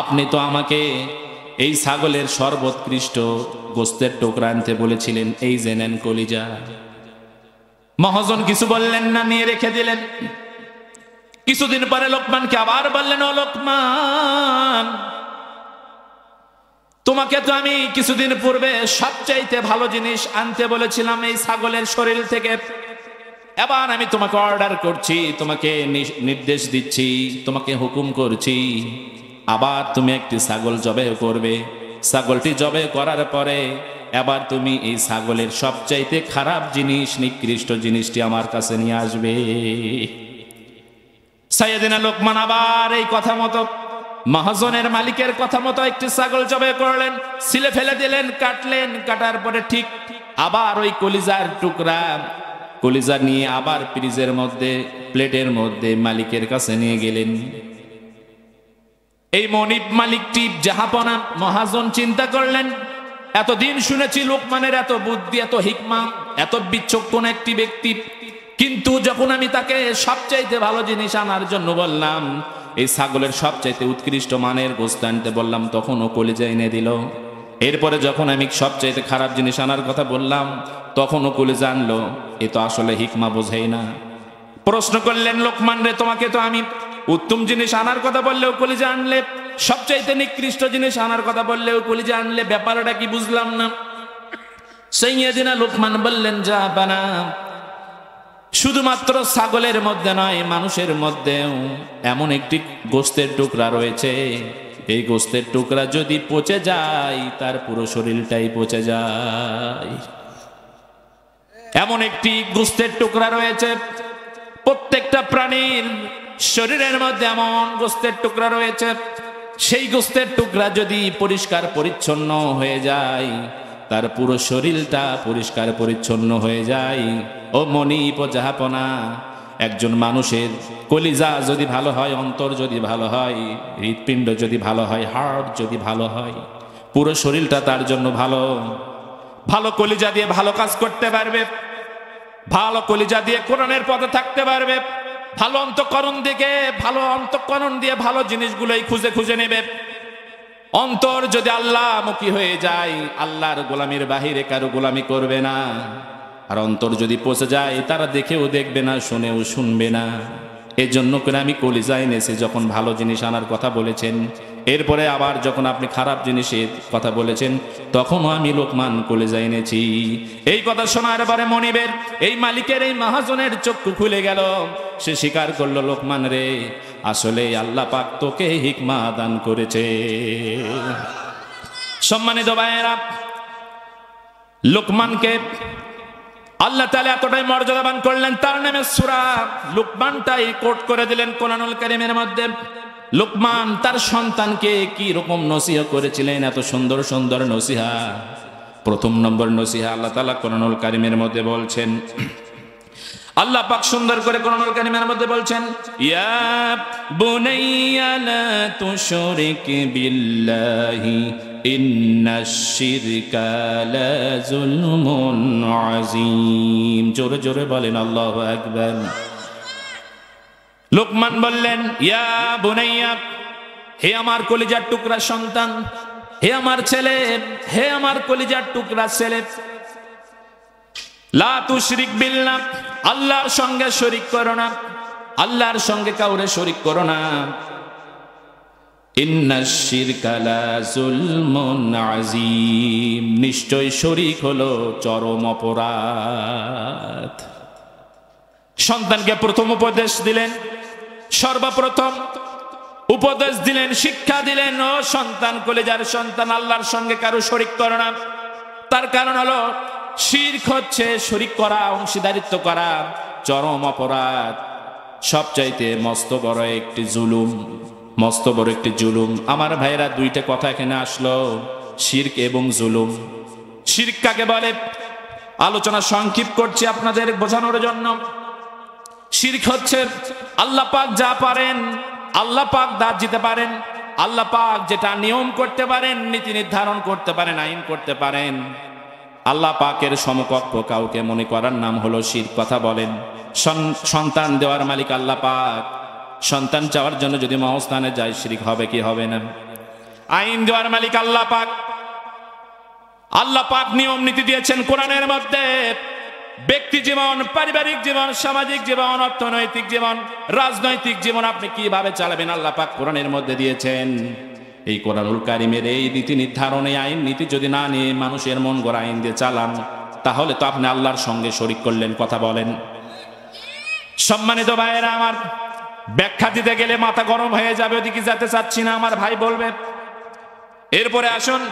S1: আপনি তো আমাকে এই ছাগলের সর্বোৎকৃষ্ট গোস্তের টুকরা আনতে বলেছিলেন, এই যে নেন কলিজা। মহাজন কিছু বললেন না, নিয়ে রেখে দিলেন। কিছুদিন পরে লোকমানকে আবার বললেন, ও লোকমান, তোমাকে তো আমি কিছুদিন পূর্বে সবচাইতে ভালো জিনিস আনতে বলেছিলাম এই ছাগলের শরীর থেকে। এবার আমি তোমাকে অর্ডার করছি, তোমাকে নির্দেশ দিচ্ছি, তোমাকে হুকুম করছি, আবার তুমি একটি ছাগল জবেহ করবে। ছাগলটি জবেহ করার পরে এবার তুমি এই ছাগলের সবচাইতে খারাপ জিনিস, নিকৃষ্ট জিনিসটি আমার কাছে নিয়ে আসবে। সাইয়েদনা লোকমান আবার এই কথা মতো, মহাজনের মালিকের কথা মতো একটি ছাগল জবেহ করলেন, ছিলে ফেলে দিলেন, কাটলেন। কাটার পরে ঠিক আবার ওই কলিজার টুকরা, কলিজা নিয়ে আবার ফ্রিজের মধ্যে, প্লেটের মধ্যে মালিকের কাছে নিয়ে গেলেন। এই মনিব মালিকটি জাহাপনা মহাজন চিন্তা করলেন, এতদিন শুনেছি লোকমানের এত বুদ্ধি, এত হিকমা, এত বিচক্ষণ একটি ব্যক্তি, কিন্তু যখন আমি তাকে সবচাইতে ভালো জিনিস আনার জন্য বললাম, এই ছাগলের সবচাইতে উৎকৃষ্ট মানের গোস্ত আনতে বললাম, তখন ও কলিজা এনে দিল। এরপরে যখন আমি সবচাইতে খারাপ জিনিস আনার কথা বললাম, তখন ও কলিজা আনলো। এ তো আসলে হিকমা বোঝেই না। প্রশ্ন করলেন, লোকমান রে, তোমাকে তো আমি উত্তম জিনিস আনার কথা বললেও কলিজা আনলে, সবচাইতে নিকৃষ্ট জিনিস আনার কথা বললেও কলিজা আনলে, ব্যাপারটা কি বুঝলাম না। সাইয়েদনা লোকমান বললেন, জাহাপনা, শুধুমাত্র ছাগলের মধ্যে নয়, মানুষের মধ্যেও এমন একটি গোস্তের টুকরা রয়েছে, এই গোস্তের টুকরা যদি পচে যায় তার পুরো শরীরটাই পচে যায়। এমন একটি গোস্তের টুকরা রয়েছে, প্রত্যেকটা প্রাণীর শরীরের মধ্যে এমন গোস্তের টুকরা রয়েছে, সেই গোস্তের টুকরা যদি পরিষ্কার পরিচ্ছন্ন হয়ে যায়, তার পুরো শরীরটা পরিষ্কার পরিচ্ছন্ন হয়ে যায়। ও মনিব, ও জাহাপনা, একজন মানুষের কলিজা যদি ভালো হয়, অন্তর যদি ভালো হয়, হৃৎপিণ্ড যদি ভালো হয়, হার্ট যদি ভালো হয়, পুরো শরীরটা তার জন্য ভালো। ভালো কলিজা দিয়ে ভালো কাজ করতে পারবে, ভালো কলিজা দিয়ে কোরআনের পথে থাকতে পারবে, ভালো অন্তঃকরণ দিকে, ভালো অন্তঃকরণ দিয়ে ভালো জিনিসগুলোই খুঁজে খুঁজে নেবে। অন্তর যদি আল্লাহমুখী হয়ে যায়, আল্লাহর গোলামির বাহিরে কারো গোলামি করবে না। আর অন্তর যদি পচে যায়, তারা দেখেও দেখবে না, শুনেও শুনবে না। এই জন্য করে আমি কলিজা এনেছি যখন ভালো জিনিস আনার কথা বলেছেন। এরপরে আবার যখন আপনি খারাপ জিনিসের কথা বলেছেন, তখনও আমি লোকমান কলিজা এনেছি। এই কথা শোনার পরে মনিবের, এই মালিকের, এই মহাজনের চক্ষু খুলে গেল। সে স্বীকার করলো, লোকমান রে, আসলে আল্লাহ পাক তোকে হিকমা দান করেছে। সম্মানিত ভাইয়েরা, লোকমানকে আল্লাহ তাআলা এতটাই মর্যাদাবান করলেন, তার নামে সূরা লোকমানটাই কোট করে দিলেন কোরআনুল কারীমের মধ্যে। লোকমান তার সন্তানকে কি রকম নসিহত করেছিলেন, এত সুন্দর সুন্দর নসিহত। প্রথম নম্বর নসিহত আল্লাহ তাআলা কোরআনুল কারীমের মধ্যে বলছেন, আল্লাহ পাক সুন্দর করে কোরআনুল কারীমের মধ্যে বলছেন, ইয়া বুনাইয়া লা তুশরিক বিল্লাহি ইন্নাশ শিরকা লাযুলমুন আযীম। জোরে জোরে বলেন আল্লাহু আকবার। লোকমান বললেন, ইয়া বুনাইয়া, হে আমার কলিজার টুকরা সন্তান, হে আমার ছেলে, হে আমার কলিজার টুকরা ছেলে, লা তুশরিক বিল্লাহ, আল্লাহর সঙ্গে শরীক করো না, আল্লাহর সঙ্গে কাউরে শরীক করো না। ইন্নাশ শিরকা লা যুলমুন আযীম, নিশ্চয় শরীক হলো চরম অপরাধ। সন্তানকে প্রথম উপদেশ দিলেন, সর্বপ্রথম উপদেশ দিলেন, শিক্ষা দিলেন, ও সন্তান, কলেজার সন্তান, আল্লাহর সঙ্গে কারো শরীক করো না। তার কারণ হলো শিরক হচ্ছে শরীক করা, অংশীদারিত্ব করা, চরম অপরাধ, সবচাইতে মস্ত বড় একটি জুলুম, মস্ত বড় একটি জুলুম। আমার ভাইরা, দুইটা কথা এখানে আসলো, শিরক এবং জুলুম। শিরক কাকে বলে আলোচনা সংক্ষিপ্ত করছি আপনাদের বোঝানোর জন্য। শিরক হচ্ছে আল্লাহ পাক যা পারেন, আল্লাহ পাক দাঁত দিতে পারেন, আল্লাহ পাক যেটা নিয়ম করতে পারেন, নীতি নির্ধারণ করতে পারেন, আইন করতে পারেন, আল্লাহ পাকের সমকক্ষ কাউকে মনে করার নাম হলো শিরক। কথা বলেন। সন্তান দেওয়ার মালিক আল্লাহ পাক, সন্তান চাওয়ার জন্য যদি মহস্থানে যায়, শিরক হবে কি হবে না? আইন দেওয়ার মালিক আল্লাহ পাক, আল্লাহ পাক নিয়ম নীতি দিয়েছেন কোরআনের মধ্যে। ব্যক্তি জীবন, পারিবারিক জীবন, সামাজিক জীবন, অর্থনৈতিক জীবন, রাজনৈতিক জীবন আপনি কিভাবে চালাবেন আল্লাহ পাক কোরআনের মধ্যে দিয়েছেন। এই কোরআনুল কারীমের এই নীতি নির্ধারণে আইন নীতি যদি না নিয়ে মানুষের মন গড়া আইন দিয়ে চালান, তাহলে তো আপনি আল্লাহর সঙ্গে শরীক করলেন। কথা বলেন। সম্মানিত ভাইয়েরা আমার, ব্যাখ্যা দিতে গেলে মাথা গরম হয়ে যাবে, ওদিকে যেতে চাচ্ছি না, আমার ভাই বলবে। এরপরে আসুন,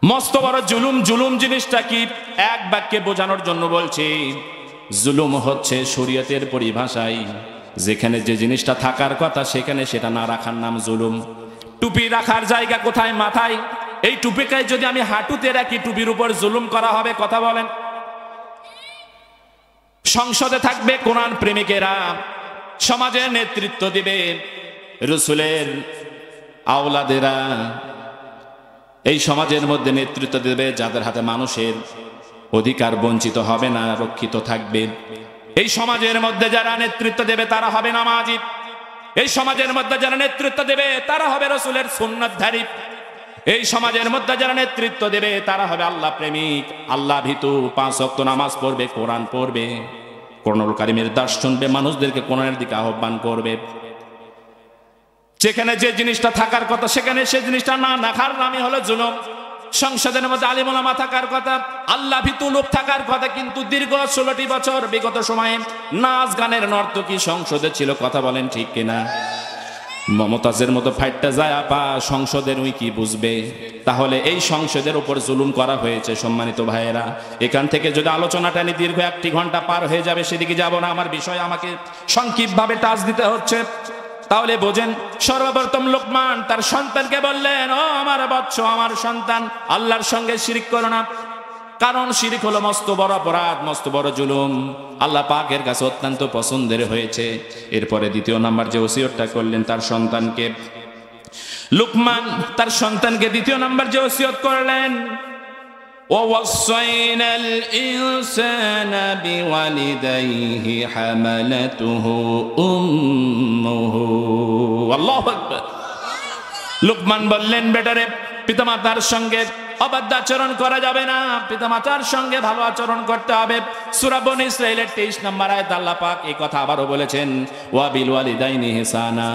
S1: মস্ত বড় জুলুম। জুলুম জিনিসটা কি এক বাক্যে বোঝানোর জন্য বলছি। জুলুম হচ্ছে শরীয়তের পরিভাষায় যেখানে যে জিনিসটা থাকার কথা সেখানে সেটা না রাখার নাম জুলুম। টুপি রাখার জায়গা কোথায়? মাথায়। এই টুপিকে যদি আমি হাঁটুতে রাখি, টুপির উপর জুলুম করা হবে। কথা বলেন। সংসদে থাকবে কোরআন প্রেমিকেরা, সমাজের নেতৃত্ব দিবে রাসূলের আওলাদেরা, এই সমাজের মধ্যে নেতৃত্ব দেবে যাদের হাতে মানুষের অধিকার বঞ্চিত হবে না, রক্ষিত থাকবে। এই সমাজের মধ্যে যারা নেতৃত্ব দেবে তারা হবে নামাজি। এই সমাজের মধ্যে যারা নেতৃত্ব দেবে তারা হবে রাসূলের সুন্নাতধারী। এই সমাজের মধ্যে যারা নেতৃত্ব দেবে তারা হবে আল্লাহ প্রেমিক, আল্লাহ ভীতু, 5 ওয়াক্ত নামাজ পড়বে, কোরআন পড়বে, কোরআনুল কারীমের দাস শুনবে, মানুষদেরকে কোরআনের দিকে আহ্বান করবে। যেখানে যে জিনিসটা থাকার কথা সেখানে সে জিনিসটা না রাখার নামই হলো জুলুম। সংসদের মধ্যে আলিম ওলামা থাকার কথা, আল্লাহ ভীতু লোক থাকার কথা, কিন্তু দীর্ঘ 16টি বছর বিগত সময়ে নাচ গানের নর্তকী সংসদে ছিল। কথা বলেন ঠিক কিনা? মমতাজের মতো ফাইটটা যায় আপা, সংসদের উই কি বুঝবে? তাহলে এই সংসদের উপর জুলুম করা হয়েছে। সম্মানিত ভাইয়েরা, এখান থেকে যদি আলোচনাটা নিয়ে দীর্ঘ 1 ঘন্টা পার হয়ে যাবে, সেদিকে যাব না। আমার বিষয় আমাকে সংক্ষিপ্তভাবে টাচ দিতে হচ্ছে। তাহলে বোঝেন, সর্বপ্রথম লোকমান তার সন্তানকে বললেন, ও আমার বৎস, আমার সন্তান, আল্লাহর সঙ্গে শিরক করো না। কারণ শিরক হলো মস্ত বড় অপরাধ, মস্ত বড় জুলুম, আল্লাহ পাকের কাছে অত্যন্ত পছন্দের হয়েছে। এরপরে দ্বিতীয় নাম্বার যে ওসিয়তটা করলেন তার সন্তানকে, লুকমান তার সন্তানকে দ্বিতীয় নাম্বার যে ওসিয়ত করলেন, ووصينا الإنسان بوالديه حملته أمه الله أكبر। লুকমান বললেন, বেটারে, পিতামাতার সঙ্গে অবাধ্য আচরণ করা যাবে না, পিতামাতার সঙ্গে ভালো আচরণ করতে হবে। সূরা বনী ইসরাঈলের 23 নম্বর আয়াতে আল্লাহ পাক এই কথা আবারও বলেছেন, ওয়া বিল ওয়ালিদাইনি ইহসানা,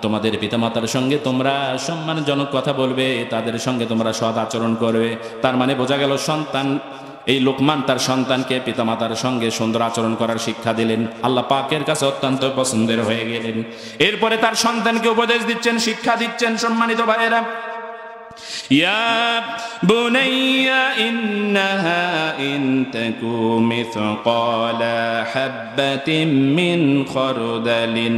S1: তোমাদের পিতামাতার সঙ্গে তোমরা সম্মানজনক কথা বলবে, তাদের সঙ্গে তোমরা সৎ আচরণ করবে। তার মানে বোঝা গেল সন্তান, এই লোকমান তার সন্তানকে পিতামাতার সঙ্গে সুন্দর আচরণ করার শিক্ষা দিলেন, আল্লাহ পাকের কাছে অত্যন্ত পছন্দের হয়ে গেলেন। এরপরে তার সন্তানকে উপদেশ দিচ্ছেন, শিক্ষা দিচ্ছেন। সম্মানিত ভাইয়েরা, ইয়া বুনাইয়া ইন্নাহা ইন তাকু মিসকালা হাববাতিন মিন খারদালিন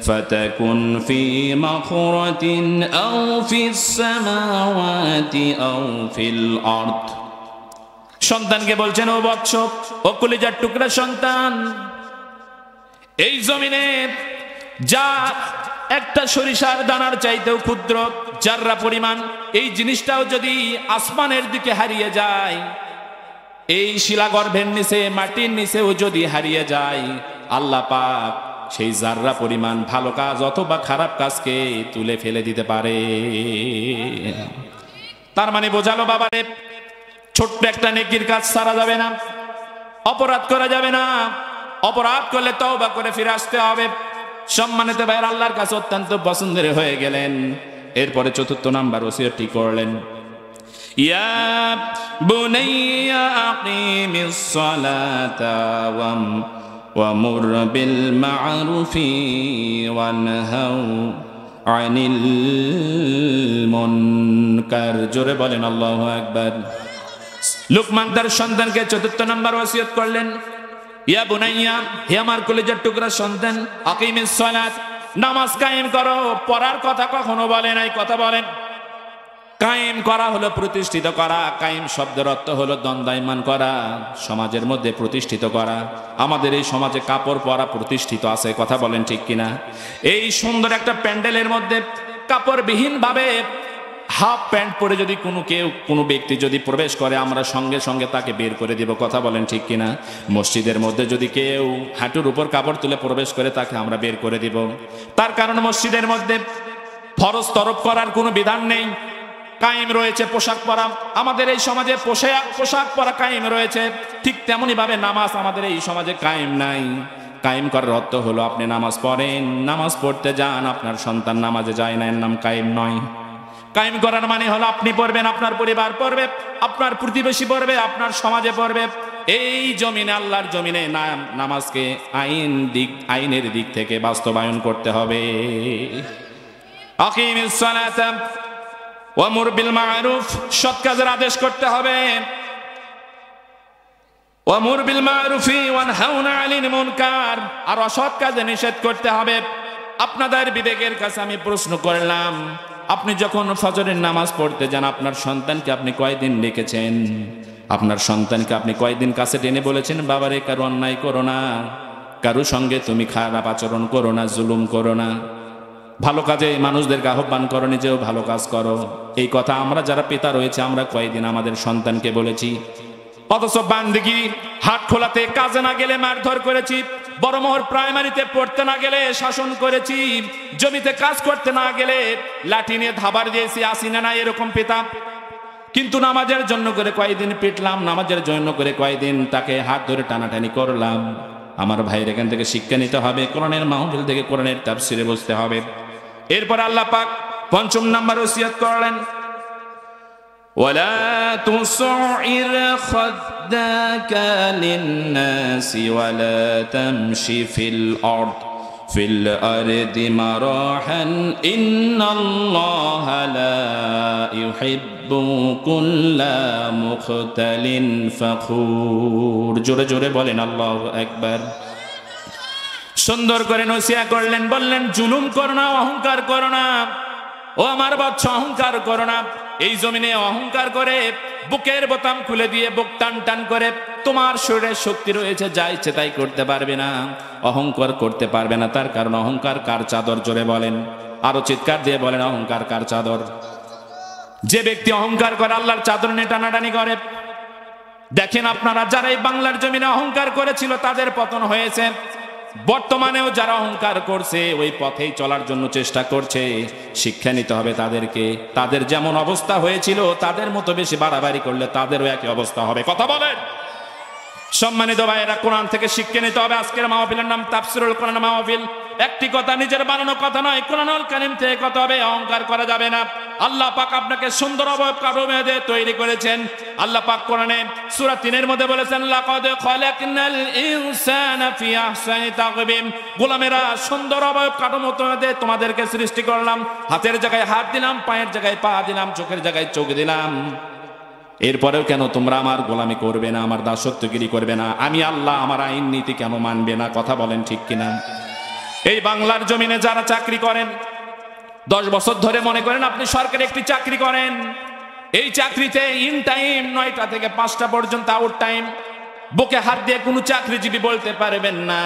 S1: ফাতাকুন ফি মাখরাতিন আও ফিস সামাওয়াতি আও ফিল আরদ। সন্তানকে বলছেন, ও বৎস, ও কলিজার টুকরা সন্তান, এই জমিনে যা একটা সরিষার দানার চাইতেও ক্ষুদ্র, জাররা পরিমাণ, এই জিনিসটাও যদি আসমানের দিকে হারিয়ে যায়, এই শিলাগর্ভের নিচে, মাটির নিচেও যদি হারিয়ে যায়, আল্লাহ পাক সেই জাররা পরিমাণ ভালো কাজ অথবা খারাপ কাজকে তুলে ফেলে দিতে পারে। তার মানে বোঝালো, বাবারে, ছোট্ট একটা নেকির কাজ ছাড়া যাবে না। অপরাধ করা যাবে না, অপরাধ করলে তওবা করে ফিরে আসতে হবে। সম্মানিত ভাইয়ের, আল্লাহর কাছে অত্যন্ত পছন্দের হয়ে গেলেন। এরপরে চতুর্থ নাম্বার ওসিয়তটি করলেন, ইয়া বুনাইয়া আকিমিস সালাতা ওয়ামুর বিল মা'রুফি ওয়ানহাউ আনিল মুনকার। জোরে বলেন আল্লাহু আকবার। লুকমান তার সন্তানকে চতুর্থ নাম্বার ওসিয়ত করলেন, ইয়া বুনাইয়া, হে আমার কলিজার টুকরা সন্তান, আকিমিস সালাত, নামাজ কায়েম করো। পড়ার কথা কখনো বলে নাই, কথা বলেন। কায়েম করা হলো প্রতিষ্ঠিত করা। কায়েম শব্দের অর্থ হলো দণ্ডায়মান করা, সমাজের মধ্যে প্রতিষ্ঠিত করা। আমাদের এই সমাজে কাপড় পরা প্রতিষ্ঠিত আছে, কথা বলেন ঠিক কিনা? এই সুন্দর একটা প্যান্ডেলের মধ্যে কাপড়বিহীন ভাবে হাফ প্যান্ট পরে যদি কোনো ব্যক্তি যদি প্রবেশ করে, আমরা সঙ্গে সঙ্গে তাকে বের করে দিব, কথা বলেন ঠিক কিনা? মসজিদের মধ্যে যদি কেউ হাঁটুর উপর কাপড় তুলে প্রবেশ করে, তাকে আমরা বের করে দিব। তার কারণ মসজিদের মধ্যে ফরজ তরফ করার কোনো বিধান নেই, কায়েম রয়েছে পোশাক পরা। আমাদের এই সমাজে পোশাক পরা কায়েম রয়েছে, ঠিক তেমনি ভাবে নামাজ আমাদের এই সমাজে কায়েম নাই। কায়েম করার অর্থ হলো আপনি নামাজ পড়েন, নামাজ পড়তে যান, আপনার সন্তান নামাজে যায় না, এর নাম কায়েম নয়। কায়েম করার মানে হলো আপনি পড়বেন, আপনার পরিবার পড়বে, আপনার প্রতিবেশী পড়বে, আপনার সমাজে পড়বে। এই জমিনে, আল্লাহর জমিনে নামাজকে আইনের দিক থেকে বাস্তবায়ন করতে হবে। আকিমিস সালাতা ওয়ামুর বিল মা'রুফ, সৎ কাজের আদেশ করতে হবে। ওয়ামুর বিল মা'রুফি ওয়ানহাউনা আনিল মুনকার, আর অসৎ কাজে নিষেধ করতে হবে। আপনাদের বিবেকের কাছে আমি প্রশ্ন করলাম, আপনি যখন ফজরের নামাজ পড়তে যান, আপনার সন্তানকে আপনি কয়দিন ডেকেছেন? আপনার সন্তানকে আপনি কয়দিন কাছে টেনে বলেছেন, বাবারে কারো অন্যায় করো না, কারো সঙ্গে তুমি খারাপ আচরণ করো না, জুলুম করো না, ভালো কাজে মানুষদেরকে আহ্বান করো, নিজেও ভালো কাজ করো? এই কথা আমরা যারা পিতা রয়েছে, আমরা কয়দিন আমাদের সন্তানকে বলেছি? অথচ বান্দিগি হাট খোলাতে কাজে না গেলে মারধর করেছি, বড়মোহর প্রাইমারিতে পড়তে না গেলে শাসন করেছি, জমিতে কাজ করতে না গেলে লাঠি নিয়ে ধাবার দিয়েছি, আসি না এরকম পিতা। কিন্তু নামাজের জন্য করে কয়দিন পিটলাম, নামাজের জন্য করে কয়দিন তাকে হাত ধরে টানাটানি করলাম। আমার ভাইয়ের এখান থেকে শিক্ষা নিতে হবে, কোরআনের মাহফিল থেকে কোরআনের তাফসিরে বসতে হবে। এরপর আল্লাহ পাক পঞ্চম নাম্বার ওসিয়ত করলেন, ওয়ালা তুসইর খাদ্দাকা লিন-নাসি ওয়ালা তামশি ফিল আরদি মারাহান ইন্নাল্লাহা লা ইউহিব্বু কুল্লা মুখতালিন ফাখুর। জোরে জোরে বলেন আল্লাহু আকবার। সুন্দর করে নসিহত করলেন, বললেন জুলুম করো না, অহংকার করো না। ও আমার বাচ্চা, অহংকার করো না। এই জমিনে অহংকার করে বুকের বোতাম খুলে দিয়ে বুক টান টান করে তোমার শরীরে শক্তি রয়েছে, যা ইচ্ছে তাই করতে পারবে না, অহংকার করতে পারবে না। তার কারণ অহংকার কার চাদর? জোরে বলেন, আরো চিৎকার দিয়ে বলেন, অহংকার কার চাদর? যে ব্যক্তি অহংকার করে আল্লাহর চাদর নিয়ে টানাটানি করে। দেখেন আপনারা, যারা এই বাংলার জমিনে অহংকার করেছিল তাদের পতন হয়েছে। বর্তমানেও যারা অহংকার করছে ওই পথেই চলার জন্য চেষ্টা করছে। শিক্ষা নিতে হবে তাদেরকে। তাদের যেমন অবস্থা হয়েছিল, তাদের মতো বেশি বাড়াবাড়ি করলে তাদেরও একই অবস্থা হবে। কথা বলেন। সম্মানিত ভাইয়েরা, কোরআন থেকে শিক্ষা নিতে হবে। আজকের মাহফিলের নাম তাফসীরুল কোরআন মাহফিল। একটি কথা, নিজের বানানো কথা নয়, কোরআনুল কারীম থেকে কথা হবে। অহংকার করা যাবে না। আল্লাহ পাক আপনাকে সুন্দর অবয়ব কাঠামো দিয়ে তৈরি করেছেন। আল্লাহ পাক কোরআনে সূরা 3 এর মধ্যে বলেছেন, লাকাদ খালাকনাল ইনসানা ফি আহসানি তাকওয়িম। গোলামেরা, সুন্দর অবয়ব কাঠামো দিয়ে তোমাদেরকে সৃষ্টি করলাম। হাতের জায়গায় হাত দিলাম, পায়ের জায়গায় পা দিলাম, চোখের জায়গায় চোখ দিলাম। এরপরেও কেন তোমরা আমার গোলামি করবে না, আমার দাসত্বগিরি করবে না? আমি আল্লাহ আমার আইন নীতি কেন মানবে না? কথা বলেন ঠিক কিনা? এই বাংলার জমিনে যারা চাকরি করেন, 10 বছর ধরে মনে করেন আপনি সরকারি একটি চাকরি করেন, এই চাকরিতে ইন টাইম 9টা থেকে 5টা পর্যন্ত আউট টাইম। বুকে হাত দিয়ে কোনো চাকরিজীবী বলতে পারবেন না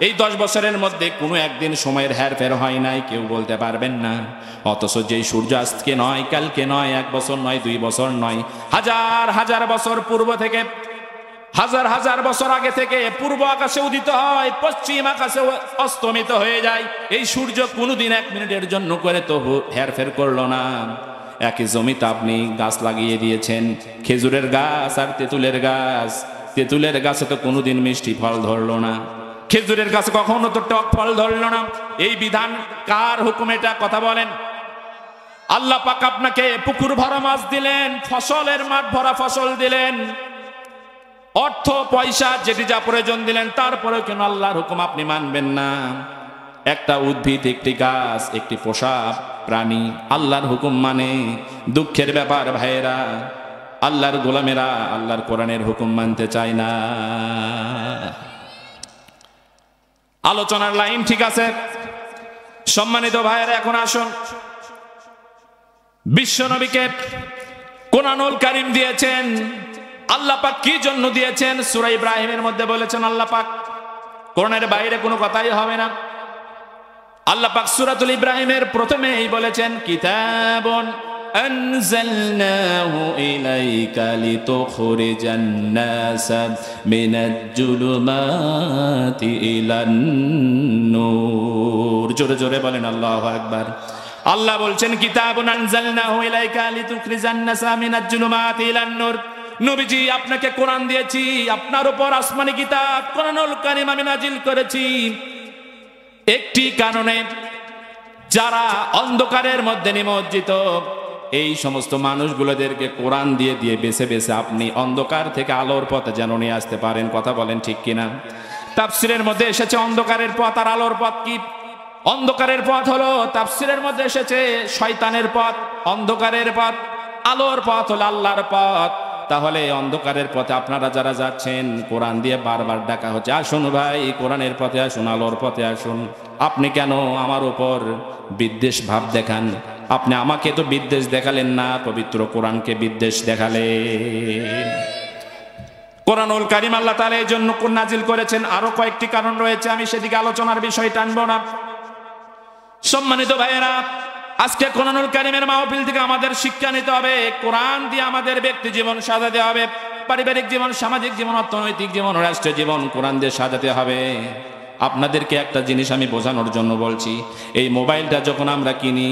S1: এই 10 বছরের মধ্যে কোনো একদিন সময়ের হেরফের হয় নাই, কেউ বলতে পারবেন না। অথচ যেই সূর্য আজকে নয়, কালকে নয়, 1 বছর নয়, 2 বছর নয়, হাজার হাজার বছর পূর্ব থেকে, হাজার হাজার বছর আগে থেকে পূর্ব আকাশে উদিত হয়, পশ্চিম আকাশে অস্তমিত হয়ে যায়। এই সূর্য কোনোদিন 1 মিনিটের জন্য করে তো হেরফের করলো না। একই জমিতে আপনি গাছ লাগিয়ে দিয়েছেন, খেজুরের গাছ আর তেঁতুলের গাছ। তেঁতুলের গাছে তো কোনোদিন মিষ্টি ফল ধরলো না, খেজুরের গাছে কখনো তো টক ফল ধরলো না। এই বিধান কার হুকুম এটা? কথা বলেন। আল্লাহ পাক আপনাকে পুকুর ভরা মাছ দিলেন, ফসলের মাঠ ভরা ফসল দিলেন, অর্থ পয়সা যেটি যা প্রয়োজন দিলেন, তারপরেও কেন আল্লাহর হুকুম আপনি মানবেন না? একটা উদ্ভিদ, একটি গাছ, একটি পোষা প্রাণী আল্লাহর হুকুম মানে। দুঃখের ব্যাপার ভাইয়েরা, আল্লাহর গোলামেরা আল্লাহর কোরআনের হুকুম মানতে চায় না। আলোচনার লাইন ঠিক আছে। সম্মানিত ভাইয়েরা, এখন আসুন, বিশ্ব নবীকে কোরআনুল কারীম দিয়েছেন আল্লাহ পাক কি জন্য দিয়েছেন? সূরা ইব্রাহিমের মধ্যে বলেছেন আল্লাহ পাক, কোরআনের বাইরে কোনো কথাই হবে না। আল্লাহ পাক সূরাতুল ইব্রাহিমের প্রথমেই বলেছেন, কিতাবুন আনজালনাহু ইলাইকা লিতুখরিজান নাসা মিনাজ জুলুমাতি ইলান নূর। জোরে জোরে বলেন আল্লাহু আকবার। আল্লাহ বলছেন, কিতাবুন আনজালনাহু ইলাইকা লিতুখরিজান নাসা মিনাজ জুলুমাতি ইলান নূর। নবীজি, আপনাকে কোরআন দিয়েছি, আপনার উপর আসমানি কিতাব কোরআনুল কারীম আমি নাজিল করেছি একটি কারণে, যারা অন্ধকারের মধ্যে নিমজ্জিত এই সমস্ত মানুষগুলোদেরকে কোরআন দিয়ে দিয়ে বেছে বেছে আপনি অন্ধকার থেকে আলোর পথে যেন নিয়ে আসতে পারেন। কথা বলেন ঠিক কিনা? তাফসীরের মধ্যে এসেছে অন্ধকারের পথ আর আলোর পথ কি? অন্ধকারের পথ হলো, তাফসীরের মধ্যে এসেছে শয়তানের পথ, অন্ধকারের পথ, আলোর পথ হলো আল্লাহর পথ। তাহলে অন্ধকারের পথে আপনারা যারা যাচ্ছেন, কোরআন দিয়ে বারবার ডাকা হচ্ছে, আসুন ভাই কোরআনের পথে আসুন, আলোর পথে আসুন। আপনি কেন আমার উপর বিদ্বেষ ভাব দেখান? আপনি আমাকে তো বিদ্বেষ দেখালেন না, পবিত্র কোরআনকে বিদ্বেষ দেখালেন। কোরআনুল কারীম আল্লাহ তাআলা এই জন্য নাজিল করেছেন। আরো কয়েকটি কারণ রয়েছে, আমি সেদিকে আলোচনার বিষয় টানবো না। সম্মানিত ভাইয়েরা, আজকে কোরআনুল কারীমের মাহফিল থেকে আমাদের শিক্ষা নিতে হবে। কোরআন দিয়ে আমাদের ব্যক্তি জীবন সাজাতে হবে, পারিবারিক জীবন, সামাজিক জীবন, অর্থনৈতিক জীবন, রাষ্ট্রীয় জীবন কোরআন দিয়ে সাজাতে হবে। আপনাদেরকে একটা জিনিস আমি বোঝানোর জন্য বলছি, এই মোবাইলটা যখন আমরা কিনি,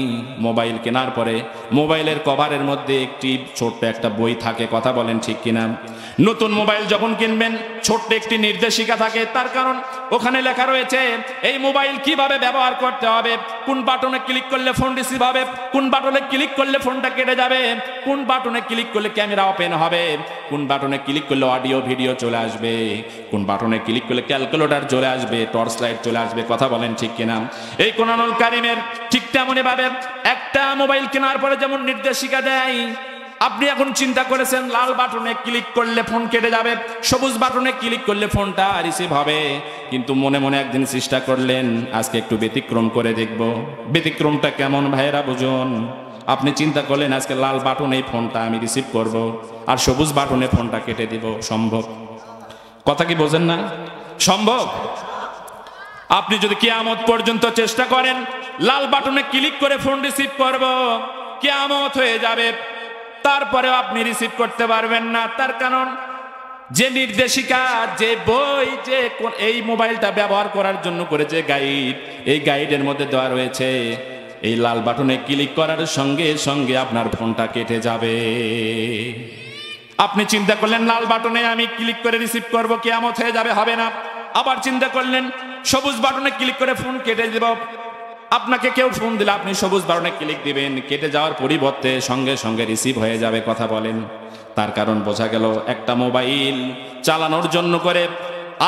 S1: মোবাইল কেনার পরে মোবাইলের কভারের মধ্যে একটি ছোট্ট একটা বই থাকে। কথা বলেন ঠিক কিনা? নতুন মোবাইল যখন কিনবেন, ছোট্ট একটি নির্দেশিকা থাকে। তার কারণ ওখানে লেখা রয়েছে এই মোবাইল কিভাবে ব্যবহার করতে হবে, কোন বাটনে ক্লিক করলে ফোন রিসিভ হবে, কোন বাটনে ক্লিক করলে ফোনটা কেটে যাবে, কোন বাটনে ক্লিক করলে ক্যামেরা ওপেন হবে, কোন বাটনে ক্লিক করলে অডিও ভিডিও চলে আসবে, কোন বাটনে ক্লিক করলে ক্যালকুলেটর চলে আসবে, টর্চ লাইট চলে আসবে। কথা বলেন ঠিক কিনা? এই কোরআনুল কারীমের ঠিক তেমনই ভাবে একটা মোবাইল কেনার পরে যেমন নির্দেশিকা দেয়, আপনি এখন চিন্তা করেছেন লাল বাটনে ক্লিক করলে ফোন কেটে যাবে, সবুজ বাটনে ক্লিক করলে ফোনটা রিসিভ হবে, কিন্তু মনে মনে একদিন চেষ্টা করলেন আজকে একটু ব্যতিক্রম করে দেখব। ব্যতিক্রমটা কেমন ভাইয়েরা বুঝুন। আপনি চিন্তা করলেন আজকে লাল বাটনে ফোনটা আমি রিসিভ করব আর সবুজ বাটনে ফোনটা কেটে দিব। সম্ভব? কথা কি বোঝেন না? সম্ভব? আপনি যদি কিয়ামত পর্যন্ত চেষ্টা করেন লাল বাটনে ক্লিক করে ফোন রিসিভ করব, কিয়ামত হয়ে যাবে, তারপরেও আপনি রিসিভ করতে পারবেন না। তার কারণ যে নির্দেশিকা, যে বই, যে এই মোবাইলটা ব্যবহার করার জন্য করেছে গাইড, এই গাইডের মধ্যে দেওয়া রয়েছে এই লাল বাটনে ক্লিক করার সঙ্গে সঙ্গে আপনার ফোনটা কেটে যাবে। আপনি চিন্তা করলেন লাল বাটনে আমি ক্লিক করে রিসিভ করব, কিয়ামত হয়ে যাবে, হবে না। আবার চিন্তা করলেন সবুজ বাটনে ক্লিক করে ফোন কেটে দেব। আপনাকে কেউ ফোন দিলে আপনি সবুজ বাটনে ক্লিক দিবেন, কেটে যাওয়ার পরিবর্তে সঙ্গে সঙ্গে রিসিভ হয়ে যাবে। কথা বলেন। তার কারণ বোঝা গেল একটা মোবাইল চালানোর জন্য করে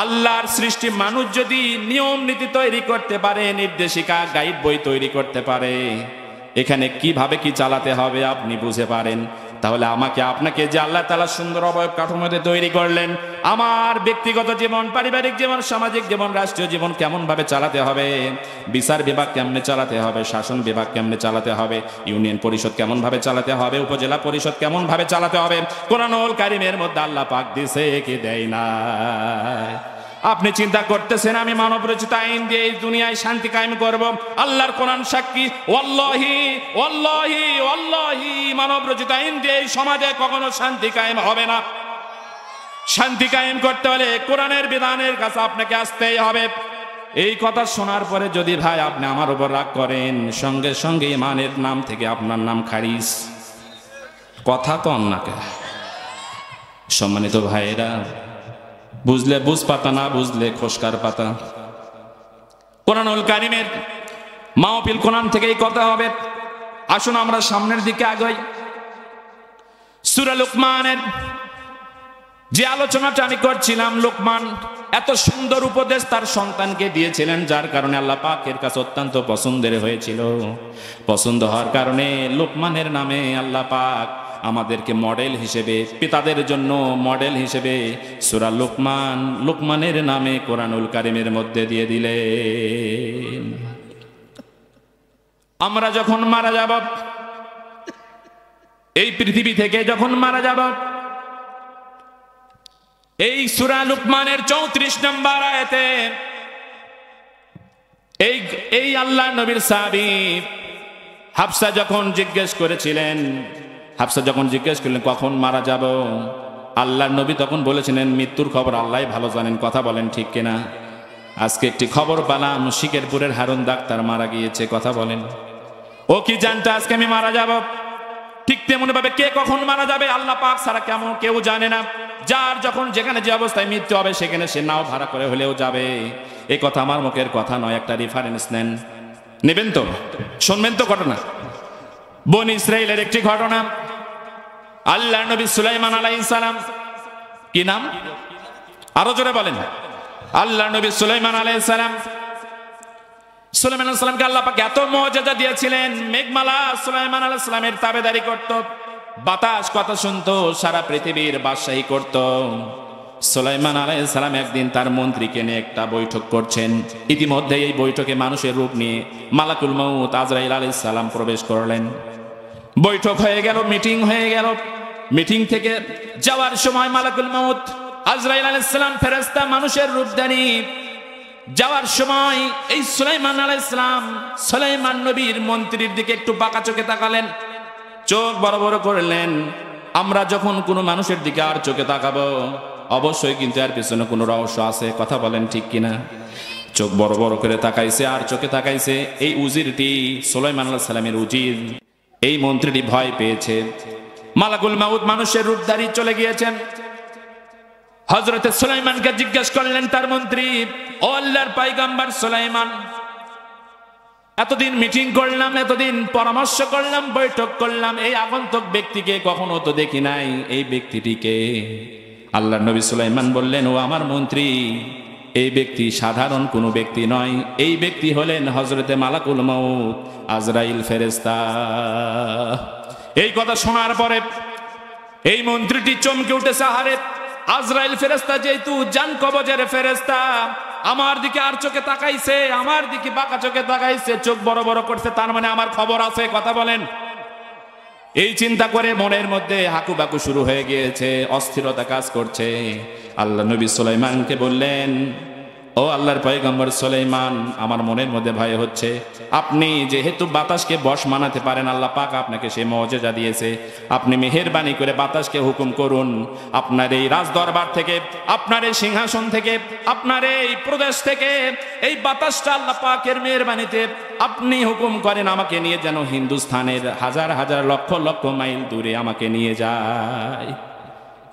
S1: আল্লাহর সৃষ্টি মানুষ যদি নিয়ম নীতি তৈরি করতে পারে, নির্দেশিকা গাইড বই তৈরি করতে পারে, এখানে কিভাবে কি চালাতে হবে আপনি বুঝে পারেন, তাহলে আমাকে আপনাকে যে আল্লাহ তাআলা সুন্দর অবয়ব কাঠামোতে তৈরি করলেন, আমার ব্যক্তিগত জীবন, পারিবারিক জীবন, সামাজিক জীবন, রাষ্ট্রীয় জীবন কেমন ভাবে চালাতে হবে, বিচার বিভাগ কেমনে চালাতে হবে, শাসন বিভাগ কেমনে চালাতে হবে, ইউনিয়ন পরিষদ কেমন ভাবে চালাতে হবে, উপজেলা পরিষদ কেমন ভাবে চালাতে হবে, কোরআনুল কারীমের মধ্যে আল্লাহ পাক দিছে কি দেয় না। আপনি চিন্তা করতেছেন আমি মানব রচিত আইন দিয়ে এই দুনিয়ায় শান্তি কায়েম করব। আল্লাহর কোরআন সাক্ষী, ওয়াল্লাহি ওয়াল্লাহি ওয়াল্লাহি মানব রচিত আইন দিয়ে এই সমাজে কখনো শান্তি কায়েম হবে না। শান্তি কায়েম করতে হলে কোরআনের বিধানের কাছে আপনাকে আসতেই হবে। এই কথা শোনার পরে যদি ভাই আপনি আমার উপর রাগ করেন, সঙ্গে সঙ্গে ইমানের নাম থেকে আপনার নাম খারিজ। কথা তো অন্যকে। সম্মানিত ভাইয়েরা, বুঝলে বুঝ পাতা, না বুঝলে খোসকার পাতা। কোরআনুল কারীমের মাহফিল কোরআন থেকেই কথা হবে। আসুন আমরা সামনের দিকে আগাই। সূরা লুকমানের যে আলোচনাটা আমি করছিলাম, লোকমান এত সুন্দর উপদেশ তার সন্তানকে দিয়েছিলেন, যার কারণে আল্লাহ পাকের কাছে অত্যন্ত পছন্দের হয়েছিল। পছন্দ হওয়ার কারণে লোকমানের নামে আল্লাহ পাক আমাদেরকে মডেল হিসেবে, পিতাদের জন্য মডেল হিসেবে সূরা লোকমান, লোকমানের নামে কোরআনুল কারীমের মধ্যে দিয়ে দিলেন। আমরা যখন মারা যাব, এই পৃথিবী থেকে যখন মারা যাব, এই সূরা লুকমানের 34 নম্বর আয়াতে এই আল্লাহ নবীর সাহাবী হাফসা যখন জিজ্ঞেস করেছিলেন, কখন মারা যাব, আল্লাহ নবী তখন বলেছিলেন মৃত্যুর খবর আল্লাহ ভালো জানেন। কথা বলেন ঠিক কিনা? আজকে একটি খবর পেলাম, শিকেরপুরের হারুন ডাক্তার মারা গিয়েছে। কথা বলেন, ও কি জানতো আজকে আমি মারা যাব? ঠিক তেমনি ভাবে কে কখন মারা যাবে আল্লাহ পাক ছাড়া কেউ জানে না। যার যখন যেখানে যে অবস্থায় মৃত্যু হবে সেখানে সে নাও ভাড়া করে হলেও যাবে। এই কথা আমার মুখের কথা নয়, একটা রেফারেন্স নেবেন তো, শুনবেন তো ঘটনা। বনি ইসরাইলের একটি ঘটনা। আল্লাহ নবী সুলাইমান আলাইহিস সালাম, কি নাম? আরো জোরে বলেন। আল্লাহ নবী সুলাইমান আলাইহিস সালাম, সুলাইমান আলাইহিস সালামকে আল্লাহ পাক এত মুআজিজা দিয়েছিলেন। মেঘমালা সুলাইমান আলাইহিস সালামের তাবেদারি করত, বাতাস কথা শুনতো, সারা পৃথিবীর বাদশাহী করত। সুলাইমান আলাইহিস সালাম একদিন তার মন্ত্রীকে নিয়ে একটা বৈঠক করছেন। ইতিমধ্যে এই বৈঠকে মানুষের রূপ নিয়ে মালাকুল মউত আজরাইল আলাইহিস সালাম প্রবেশ করলেন। বৈঠক হয়ে গেল, মিটিং হয়ে গেল। মিটিং থেকে যাওয়ার সময় মালাকুল মউত আজরাইল আলাইহিস সালাম ফেরেশতা মানুষের রূপধারী যাওয়ার সময় এই সুলাইমান আলাইহিস সালাম সুলাইমান নবীর মন্ত্রীর দিকে একটু বাঁকা চোখে তাকালেন, চোখ বড় বড় করলেন। আমরা যখন কোনো মানুষের দিকে আর চোখে তাকাবো অবশ্যই কিন্তু এর পিছনে কোনো রহস্য আছে। কথা বলেন ঠিক কিনা? চোখ বড় বড় করে তাকাইছে আর চোখে তাকাইছে। এই উজিরটি সুলাইমান আলাইহিস সালামের উজির, এই মন্ত্রীটি ভয় পেয়েছে। মালাকুল মউত মানুষের রূপধারী চলে গিয়েছেন। হযরতে সুলাইমানকে জিজ্ঞেস করলেন তার মন্ত্রী, ও আল্লাহর পয়গম্বর সুলাইমান, এতদিন মিটিং করলাম, এতদিন পরামর্শ করলাম, বৈঠক করলাম, এই আগন্তুক ব্যক্তিকে কখনো তো দেখি নাই, এই ব্যক্তিটিকে? আল্লাহর নবী সুলাইমান বললেন, ও আমার মন্ত্রী, এই ব্যক্তি সাধারণ কোনো ব্যক্তি নয়, এই ব্যক্তি হলেন হযরতে মালাকুল মউত আজরাইল ফেরেশতা। এই কথা শোনার পরে এই মন্ত্রীটি চমকে উঠেছে। আহারে, আজরাইল ফেরেশতা যেহেতু জান কবজের ফেরেশতা, আমার দিকে আর চোখে তাকাইছে, আমার দিকে বাঁকা চোখে তাকাইছে, চোখ বড় বড় করছে, তার মানে আমার খবর আছে। কথা বলেন। এই চিন্তা করে মনের মধ্যে হাকুবাকু শুরু হয়ে গিয়েছে, অস্থিরতা কাজ করছে। আল্লাহ নবী সুলাইমানকে বললেন, ও আল্লাহর পয়গম্বর সুলাইমান, আমার মনের মধ্যে ভয় হচ্ছে। আপনি যেহেতু বাতাসকে বশ মানাতে পারেন, আল্লাহ পাক আপনাকে সেই মুআজিজা দিয়েছে, আপনি মেহেরবানি করে বাতাসকে হুকুম করুন, আপনার এই রাজদরবার থেকে, আপনার এই সিংহাসন থেকে, আপনার এই প্রদেশ থেকে এই বাতাসটা আল্লাহ পাকের মেহেরবানিতে আপনি হুকুম করেন আমাকে নিয়ে যেন হিন্দুস্তানের হাজার হাজার লক্ষ লক্ষ মাইল দূরে আমাকে নিয়ে যায়।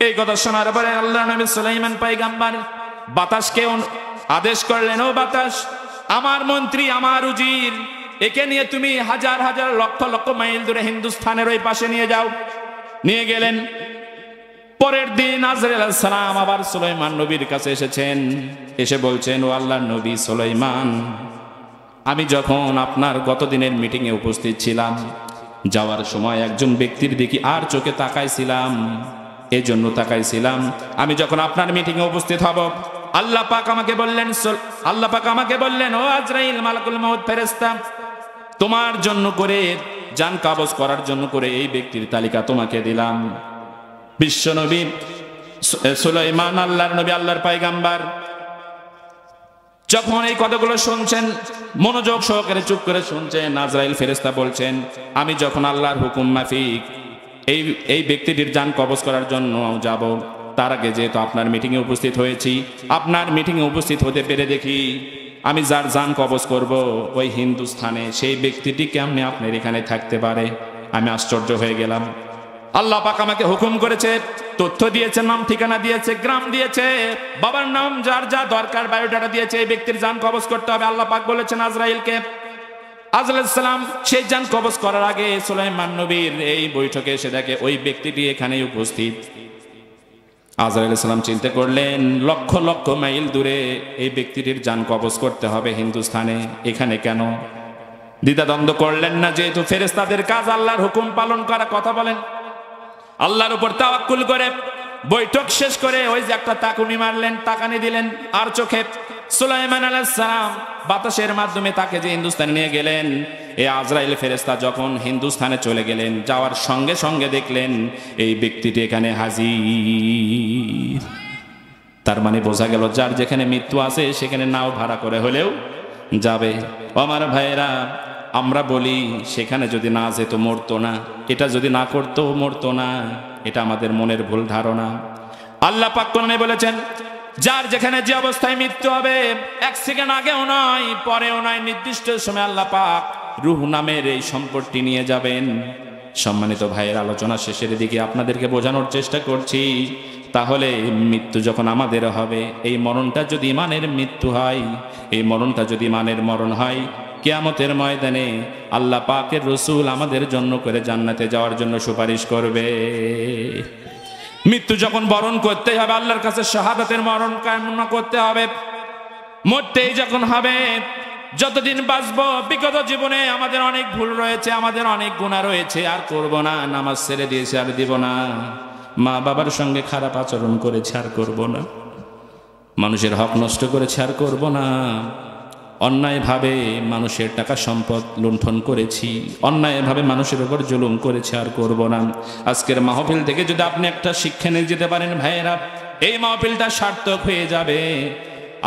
S1: এই কথা শোনার পরে আল্লাহ নবী সুলাইমান পয়গম্বর বাতাসকে আদেশ করলেন, ও বাতাস, আমার মন্ত্রী, আমার উজির, একে নিয়ে তুমি হাজার হাজার লক্ষ লক্ষ মাইল দূরে হিন্দুস্তানের ওই পাশে নিয়ে যাও। নিয়ে গেলেন। পরের দিন আজরাইল আলাইহিস সালাম আবার সুলাইমান নবীর কাছে এসেছেন। এসে বলছেন, ও আল্লাহর নবী সুলাইমান, আমি যখন আপনার গতদিনের মিটিংয়ে উপস্থিত ছিলাম, যাওয়ার সময় একজন ব্যক্তির দিকে আর চোখে তাকাইছিলাম, এই জন্য তাকাইছিলাম, আমি যখন আপনার মিটিংয়ে উপস্থিত হব, আল্লাহ পাক আমাকে বললেন, ও আজরাইল মালাকুল মউত ফেরেশতা, তোমার জন্য করে, জান কবজ করার জন্য করে এই ব্যক্তির তালিকা তোমাকে দিলাম। বিশ্ব নবী সুলাইমান, আল্লাহর নবী, আল্লাহর পয়গম্বর, যখন এই কথাগুলো শুনছেন, মনোযোগ সহকারে চুপ করে শুনছেন। আজরাইল ফেরেশতা বলছেন, আমি যখন আল্লাহর হুকুম মাফিক এই ব্যক্তিটির জান কবজ করার জন্য যাব, তার আগে যেহেতু আপনার মিটিংয়ে উপস্থিত হয়েছি, আপনার মিটিংয়ে উপস্থিত হতে পেরে দেখি আমি যার জান কবজ করব ওই হিন্দুস্থানে, সেই ব্যক্তিটি কেমনে আপনার এখানে থাকতে পারে? আমি আশ্চর্য হয়ে গেলাম। আল্লাহ পাক আমাকে হুকুম করেছে, তথ্য দিয়েছে, নাম ঠিকানা দিয়েছে, গ্রাম দিয়েছে, বাবার নাম, যার যা দরকার বায়োডাটা দিয়েছে। এই ব্যক্তির জান কবজ করতে হবে। আল্লাহ পাক বলেছেন আজরাইলকে, আজরাইল সালাম সেই জান কবজ করার আগে সুলাইমান নবীর এই বৈঠকে এসে দেখে ওই ব্যক্তিটি এখানেই উপস্থিত। আজরাইল সালাম চিন্তা করলেন লক্ষ লক্ষ মাইল দূরে এই ব্যক্তিটির জান কবজ করতে হবে হিন্দুস্তানে, এখানে কেন? দ্বিধাদ্বন্দ্ব করলেন না, যেহেতু ফেরেশতাদের কাজ আল্লাহর হুকুম পালন করা। কথা বলেন, আল্লাহর উপর তাওয়াক্কুল করে বৈঠক শেষ করে ওই যে একটা তাকুনি মারলেন, তাকানি দিলেন আর চোখে, সুলাইমান আলাইহিস সালাম বাতাসের মাধ্যমে তাকে যে হিন্দুস্তানে নিয়ে গেলেন। এই আজরাইল ফেরেশতা যখন হিন্দুস্তানে চলে গেলেন, যাওয়ার সঙ্গে সঙ্গে দেখলেন এই ব্যক্তিটি এখানে হাজির। তার মানে বোঝা গেল যার যেখানে মৃত্যু আছে সেখানে নাও ভাড়া করে হলেও যাবে। আমার ভাইয়েরা, আমরা বলি সেখানে যদি না যেত মরতো না, এটা যদি না করতো মরতো না, এটা আমাদের মনের ভুল ধারণা। আল্লাহ পাক কোরআনে বলেছেন যার যেখানে যে অবস্থায় মৃত্যু হবে, এক সেকেন্ড আগেও নয় পরেও নয়, নির্দিষ্ট সময় আল্লাহ পাক রূহ নামের এই সম্পদটি নিয়ে যাবেন। সম্মানিত ভাইয়ের, আলোচনা শেষের দিকে আপনাদেরকে বোঝানোর চেষ্টা করছি, তাহলে মৃত্যু যখন আমাদের হবে, এই মরণটা যদি ইমানের মৃত্যু হয়, এই মরণটা যদি ইমানের মরণ হয়, কিয়ামতের ময়দানে আল্লাহ পাকের রাসূল আমাদের জন্য করে জান্নাতে যাওয়ার জন্য সুপারিশ করবে। মৃত্যু যখন বরণ করতে হবে, আল্লাহর কাছে শাহাদাতের মরণ কামনা করতে হবে। মরতেই যখন হবে, যতদিন বাঁচবো, বিগত জীবনে আমাদের অনেক ভুল রয়েছে, আমাদের অনেক গুনাহ রয়েছে, আর করব না। নামাজ ছেড়ে দিয়েছি, আর দিব না। মা বাবার সঙ্গে খারাপ আচরণ করেছি, আর করব না। মানুষের হক নষ্ট করেছি, আর করব না। অন্যায়ভাবে মানুষের টাকা সম্পদ লুণ্ঠন করেছি, অন্যায়ভাবে মানুষের উপর জুলুম করেছি, আর করব না। আজকের মাহফিল থেকে যদি আপনি একটা শিক্ষা নিয়ে যেতে পারেন ভাইয়েরা, এই মাহফিলটা সার্থক হয়ে যাবে।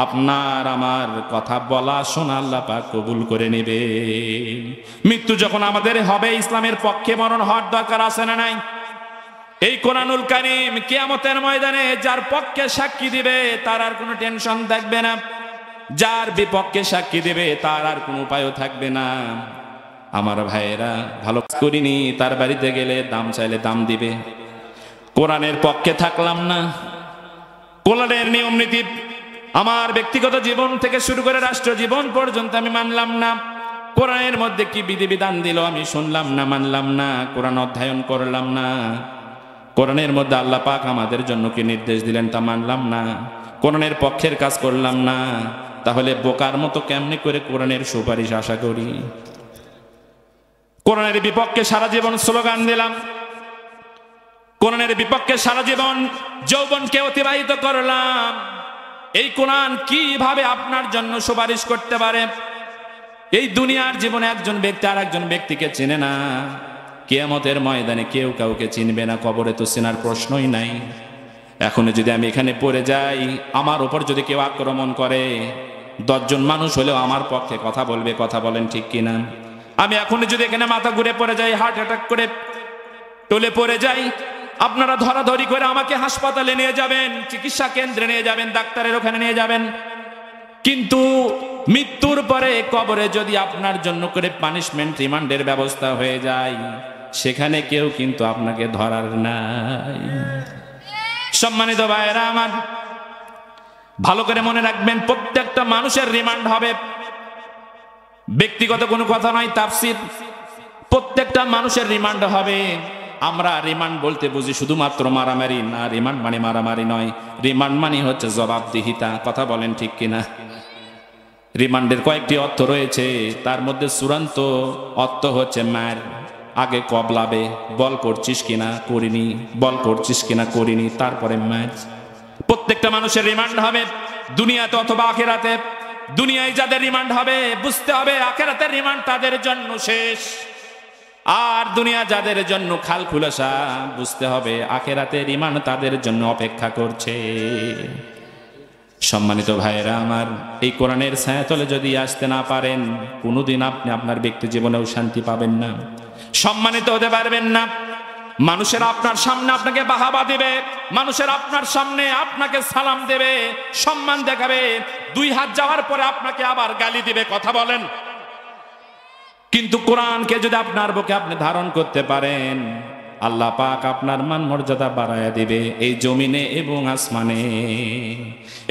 S1: আপনার আমার কথা বলা শোনা আল্লাহ পাক কবুল করে নেবে। মৃত্যু যখন আমাদের হবে, ইসলামের পক্ষে মরণ হওয়ার দরকার আছে না নাই? এই কোরআনুল কারীম কিয়ামতের ময়দানে যার পক্ষে সাক্ষী দিবে তার আর কোনো টেনশন থাকবে না, যার বিপক্ষে সাক্ষী দেবে তার আর কোনো উপায়ও থাকবে না। আমার ভাইয়েরা, ভালো করিনি, তার বাড়িতে গেলে দাম চাইলে দাম দিবে। কোরআনের পক্ষে থাকলাম না, কোরআনের নিয়ম নীতি আমার ব্যক্তিগত জীবন থেকে শুরু করে রাষ্ট্র জীবন পর্যন্ত আমি মানলাম না। কোরআনের মধ্যে কি বিধিবিধান দিল আমি শুনলাম না, মানলাম না, কোরআন অধ্যয়ন করলাম না। কোরআনের মধ্যে আল্লাহ পাক আমাদের জন্য কি নির্দেশ দিলেন তা মানলাম না, কোরআনের পক্ষের কাজ করলাম না। তাহলে বোকার মতো কেমনে করে কোরআনের সুপারিশ আশা করি? কোরআনের বিপক্ষে সারা জীবন স্লোগান দিলাম, কোরআনের বিপক্ষে সারা জীবন যৌবনকে অতিবাহিত করলাম। এই কোরআন কিভাবে আপনার জন্য সুপারিশ করতে পারে? এই দুনিয়ার জীবনে একজন ব্যক্তি আর একজন ব্যক্তিকে চেনে না, কিয়ামতের ময়দানে কেউ কাউকে চিনবে না, কবরে তো চেনার প্রশ্নই নাই। এখন যদি আমি এখানে পড়ে যাই, আমার উপর যদি কেউ আক্রমণ করে, 10 জন মানুষ হলেও আমার পক্ষে কথা বলবে। কথা বলেন ঠিক কিনা? আমি এখন যদি এখানে মাথা ঘুরে পড়ে যাই, হার্ট অ্যাটাক করে টলে পড়ে যাই, আপনারা ধরাধরি করে আমাকে হাসপাতালে নিয়ে যাবেন, চিকিৎসা কেন্দ্রে নিয়ে যাবেন, ডাক্তারের ওখানে নিয়ে যাবেন। কিন্তু মৃত্যুর পরে কবরে যদি আপনার জন্য করে পানিশমেন্ট, রিমান্ডের ব্যবস্থা হয়ে যায়, সেখানে কেউ কিন্তু আপনাকে ধরার নাই। সম্মানিত ভাইয়েরা আমার, ভালো করে মনে রাখবেন, প্রত্যেকটা মানুষের রিমান্ড হবে। ব্যক্তিগত কোনো কথা নয়, তাফসীর। প্রত্যেকটা মানুষের রিমান্ড হবে। আমরা রিমান্ড বলতে বুঝি শুধুমাত্র মারামারি না, রিমান্ড মানে মারামারি নয়। রিমান্ড মানে হচ্ছে জবাবদিহিতা। কথা বলেন ঠিক কিনা? রিমান্ডের কয়েকটি অর্থ রয়েছে, তার মধ্যে চূড়ান্ত অর্থ হচ্ছে মার। আগে কবলাবে, বল করছিস কিনা, করিনি, বল করছিস কিনা, করিনি, তারপরে মার। প্রত্যেকটা মানুষের রিমান্ড হবে, দুনিয়াতে অথবা আখিরাতে। দুনিয়ায় যাদের রিমান্ড হবে, বুঝতে হবে আখিরাতের রিমান্ড তাদের জন্য শেষ। আর দুনিয়া যাদের জন্য খাল খুলাসা, বুঝতে হবে আখিরাতের রিমান্ড তাদের জন্য অপেক্ষা করছে। সম্মানিত ভাইয়েরা আমার, এই কোরআনের ছায়াতলে যদি আসতে না পারেন, কোনোদিন আপনি আপনার ব্যক্তি জীবনেও শান্তি পাবেন না, সম্মানিত হতে পারবেন না। মানুষের আপনার সামনে আপনাকে বাহাবা দেবে, মানুষের আপনার সামনে আপনাকে সালাম দেবে, সম্মান দেখাবে, 2 হাত যাওয়ার পরে আপনাকে আবার গালি দিবে। কথা বলেন। কিন্তু কোরআনকে যদি আপনার বুকে আপনি ধারণ করতে পারেন, আল্লাহ পাক আপনার মান মর্যাদা বাড়ায়া দিবে এই জমিনে এবং আসমানে।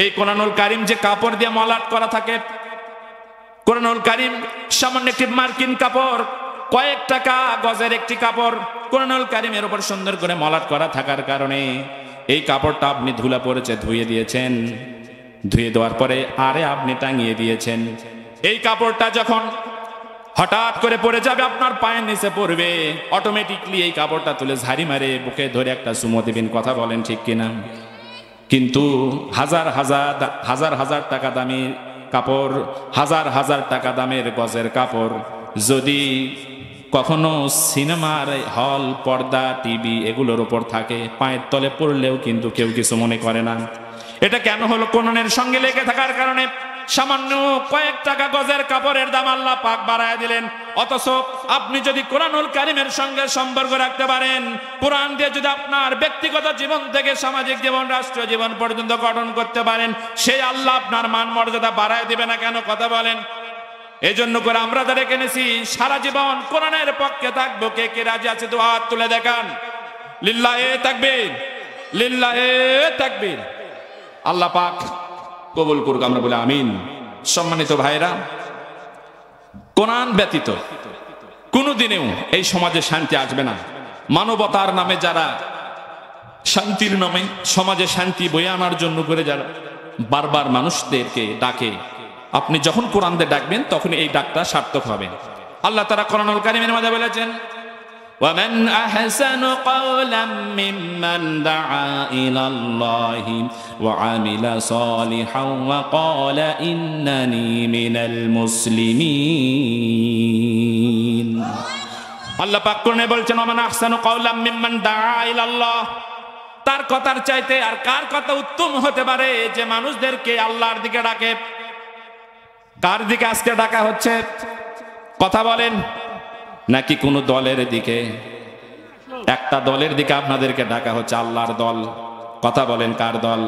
S1: এই কোরআনুল কারীম যে কাপড় দিয়ে মলাট করা থাকে, কোরআনুল কারীম সামান্য একটি মার্কিন কাপড়, কয়েক টাকা গজের একটি কাপড়, কোরআনুল কারীমের উপর সুন্দর করে মলাট করা থাকার কারণে এই কাপড়টা আপনি ধুলা পড়েছে ধুয়ে দিয়েছেন, ধুয়ে দেওয়ার পরে আরে আপনি টাঙিয়ে দিয়েছেন। এই কাপড়টা যখন হঠাৎ করে পড়ে যাবে, আপনার পায়ের নিচে পড়বে, অটোমেটিকলি এই কাপড়টা তুলে ঝাড়ি মারে বুকে ধরে একটা চুমো দিবেন। কথা বলেন ঠিক কিনা? কিন্তু হাজার হাজার টাকা দামি কাপড়, হাজার হাজার টাকা দামের গজের কাপড় যদি কখনো সিনেমার হল, পর্দা, টিভি এগুলোর উপর থাকে, পায়ের তলে পড়লেও কিন্তু কেউ কিছু মনে করে না। এটা কেন হলো? কোরআনের সঙ্গে লেগে থাকার কারণে। সামান্য কয়েক টাকা গজের কাপড়ের দাম আল্লাহ পাক বাড়ায় দিলেন। অথচ আপনি যদি কোরআনুল কারীমের সঙ্গে সম্পর্ক রাখতে পারেন, কোরআন দিয়ে যদি আপনার ব্যক্তিগত জীবন থেকে সামাজিক জীবন, রাষ্ট্রীয় জীবন পর্যন্ত গঠন করতে পারেন, সেই আল্লাহ আপনার মান মর্যাদা বাড়ায় দিবে না কেন? কথা বলেন। এই জন্য করে আমরা যারা কিনেছি সারা জীবন কোরআনের পক্ষে থাকবো। কে কে রাজি আছে? তো হাত তুলে দেখান। লিল্লাহে তাকবীর, লিল্লাহে তাকবীর। আল্লাহ পাক কবুল করুক, আমরা বলি আমিন। সম্মানিত ভাইরা, কোরআন ব্যতীত কোনোদিনেও এই সমাজে শান্তি আসবে না। মানবতার নামে যারা শান্তির নামে সমাজে শান্তি বয়ে আনার জন্য করে যারা বারবার মানুষদেরকে ডাকে, আপনি যখন কোরআন দিয়ে ডাকবেন তখন এই ডাকটা সার্থক হবে। আল্লাহ তাআলা কোরআনুল কারীমের মধ্যে বলেছেন, ومن أحسن قولا ممن دعا إلى الله وعمل صالحا وقال إنني من المسلمين। আল্লাহ পাক কোরআনে বলছেন, ومن أحسن قولا ممن دعا إلى الله। তার কথার চাইতে আর কার কথা উত্তম হতে পারে যে মানুষদেরকে আল্লাহর দিকে ডাকে? কার দিকে আজকে ডাকা হচ্ছে? কথা বলেন। নাকি কোন দলের দিকে? একটা দলের দিকে আপনাদেরকে ডাকা হচ্ছে, আল্লাহর দল। কথা বলেন, কার দল?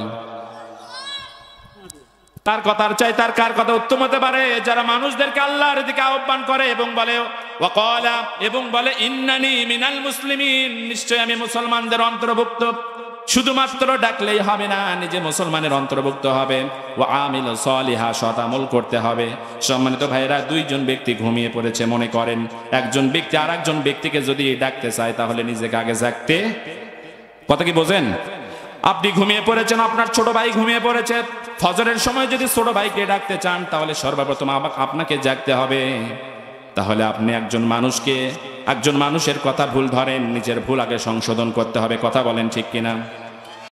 S1: তার কথার চাই তার কার কথা উত্তম হতে পারে? যারা মানুষদেরকে আল্লাহর দিকে আহ্বান করে এবং বলে ওয়াকালা, এবং বলে ইন্নানি মিনাল মুসলিমিন, নিশ্চয় আমি মুসলমানদের অন্তর্ভুক্ত। শুধুমাত্র ডাকলেই হবে না, নিজে মুসলমানের অন্তর্ভুক্ত হবে। ওয়া আমিল সালিহা, সৎ আমল করতে হবে। সম্মানিত ভাইরা, দুইজন ব্যক্তি ঘুমিয়ে পড়েছে, মনে করেন একজন ব্যক্তি আর একজন ব্যক্তিকে যদি ডাকতে চায় তাহলে নিজেকে আগে জাগতে। কথা কি বোঝেন? আপনি ঘুমিয়ে পড়েছেন, আপনার ছোট ভাই ঘুমিয়ে পড়েছে। ফজরের সময় যদি ছোট ভাইকে ডাকতে চান তাহলে সর্বপ্রথম আপনাকে জাগতে হবে। তাহলে আপনি একজন মানুষের কথা ভুল ধরেন, নিজের ভুল আগে সংশোধন করতে হবে। কথা বলেন ঠিক কিনা?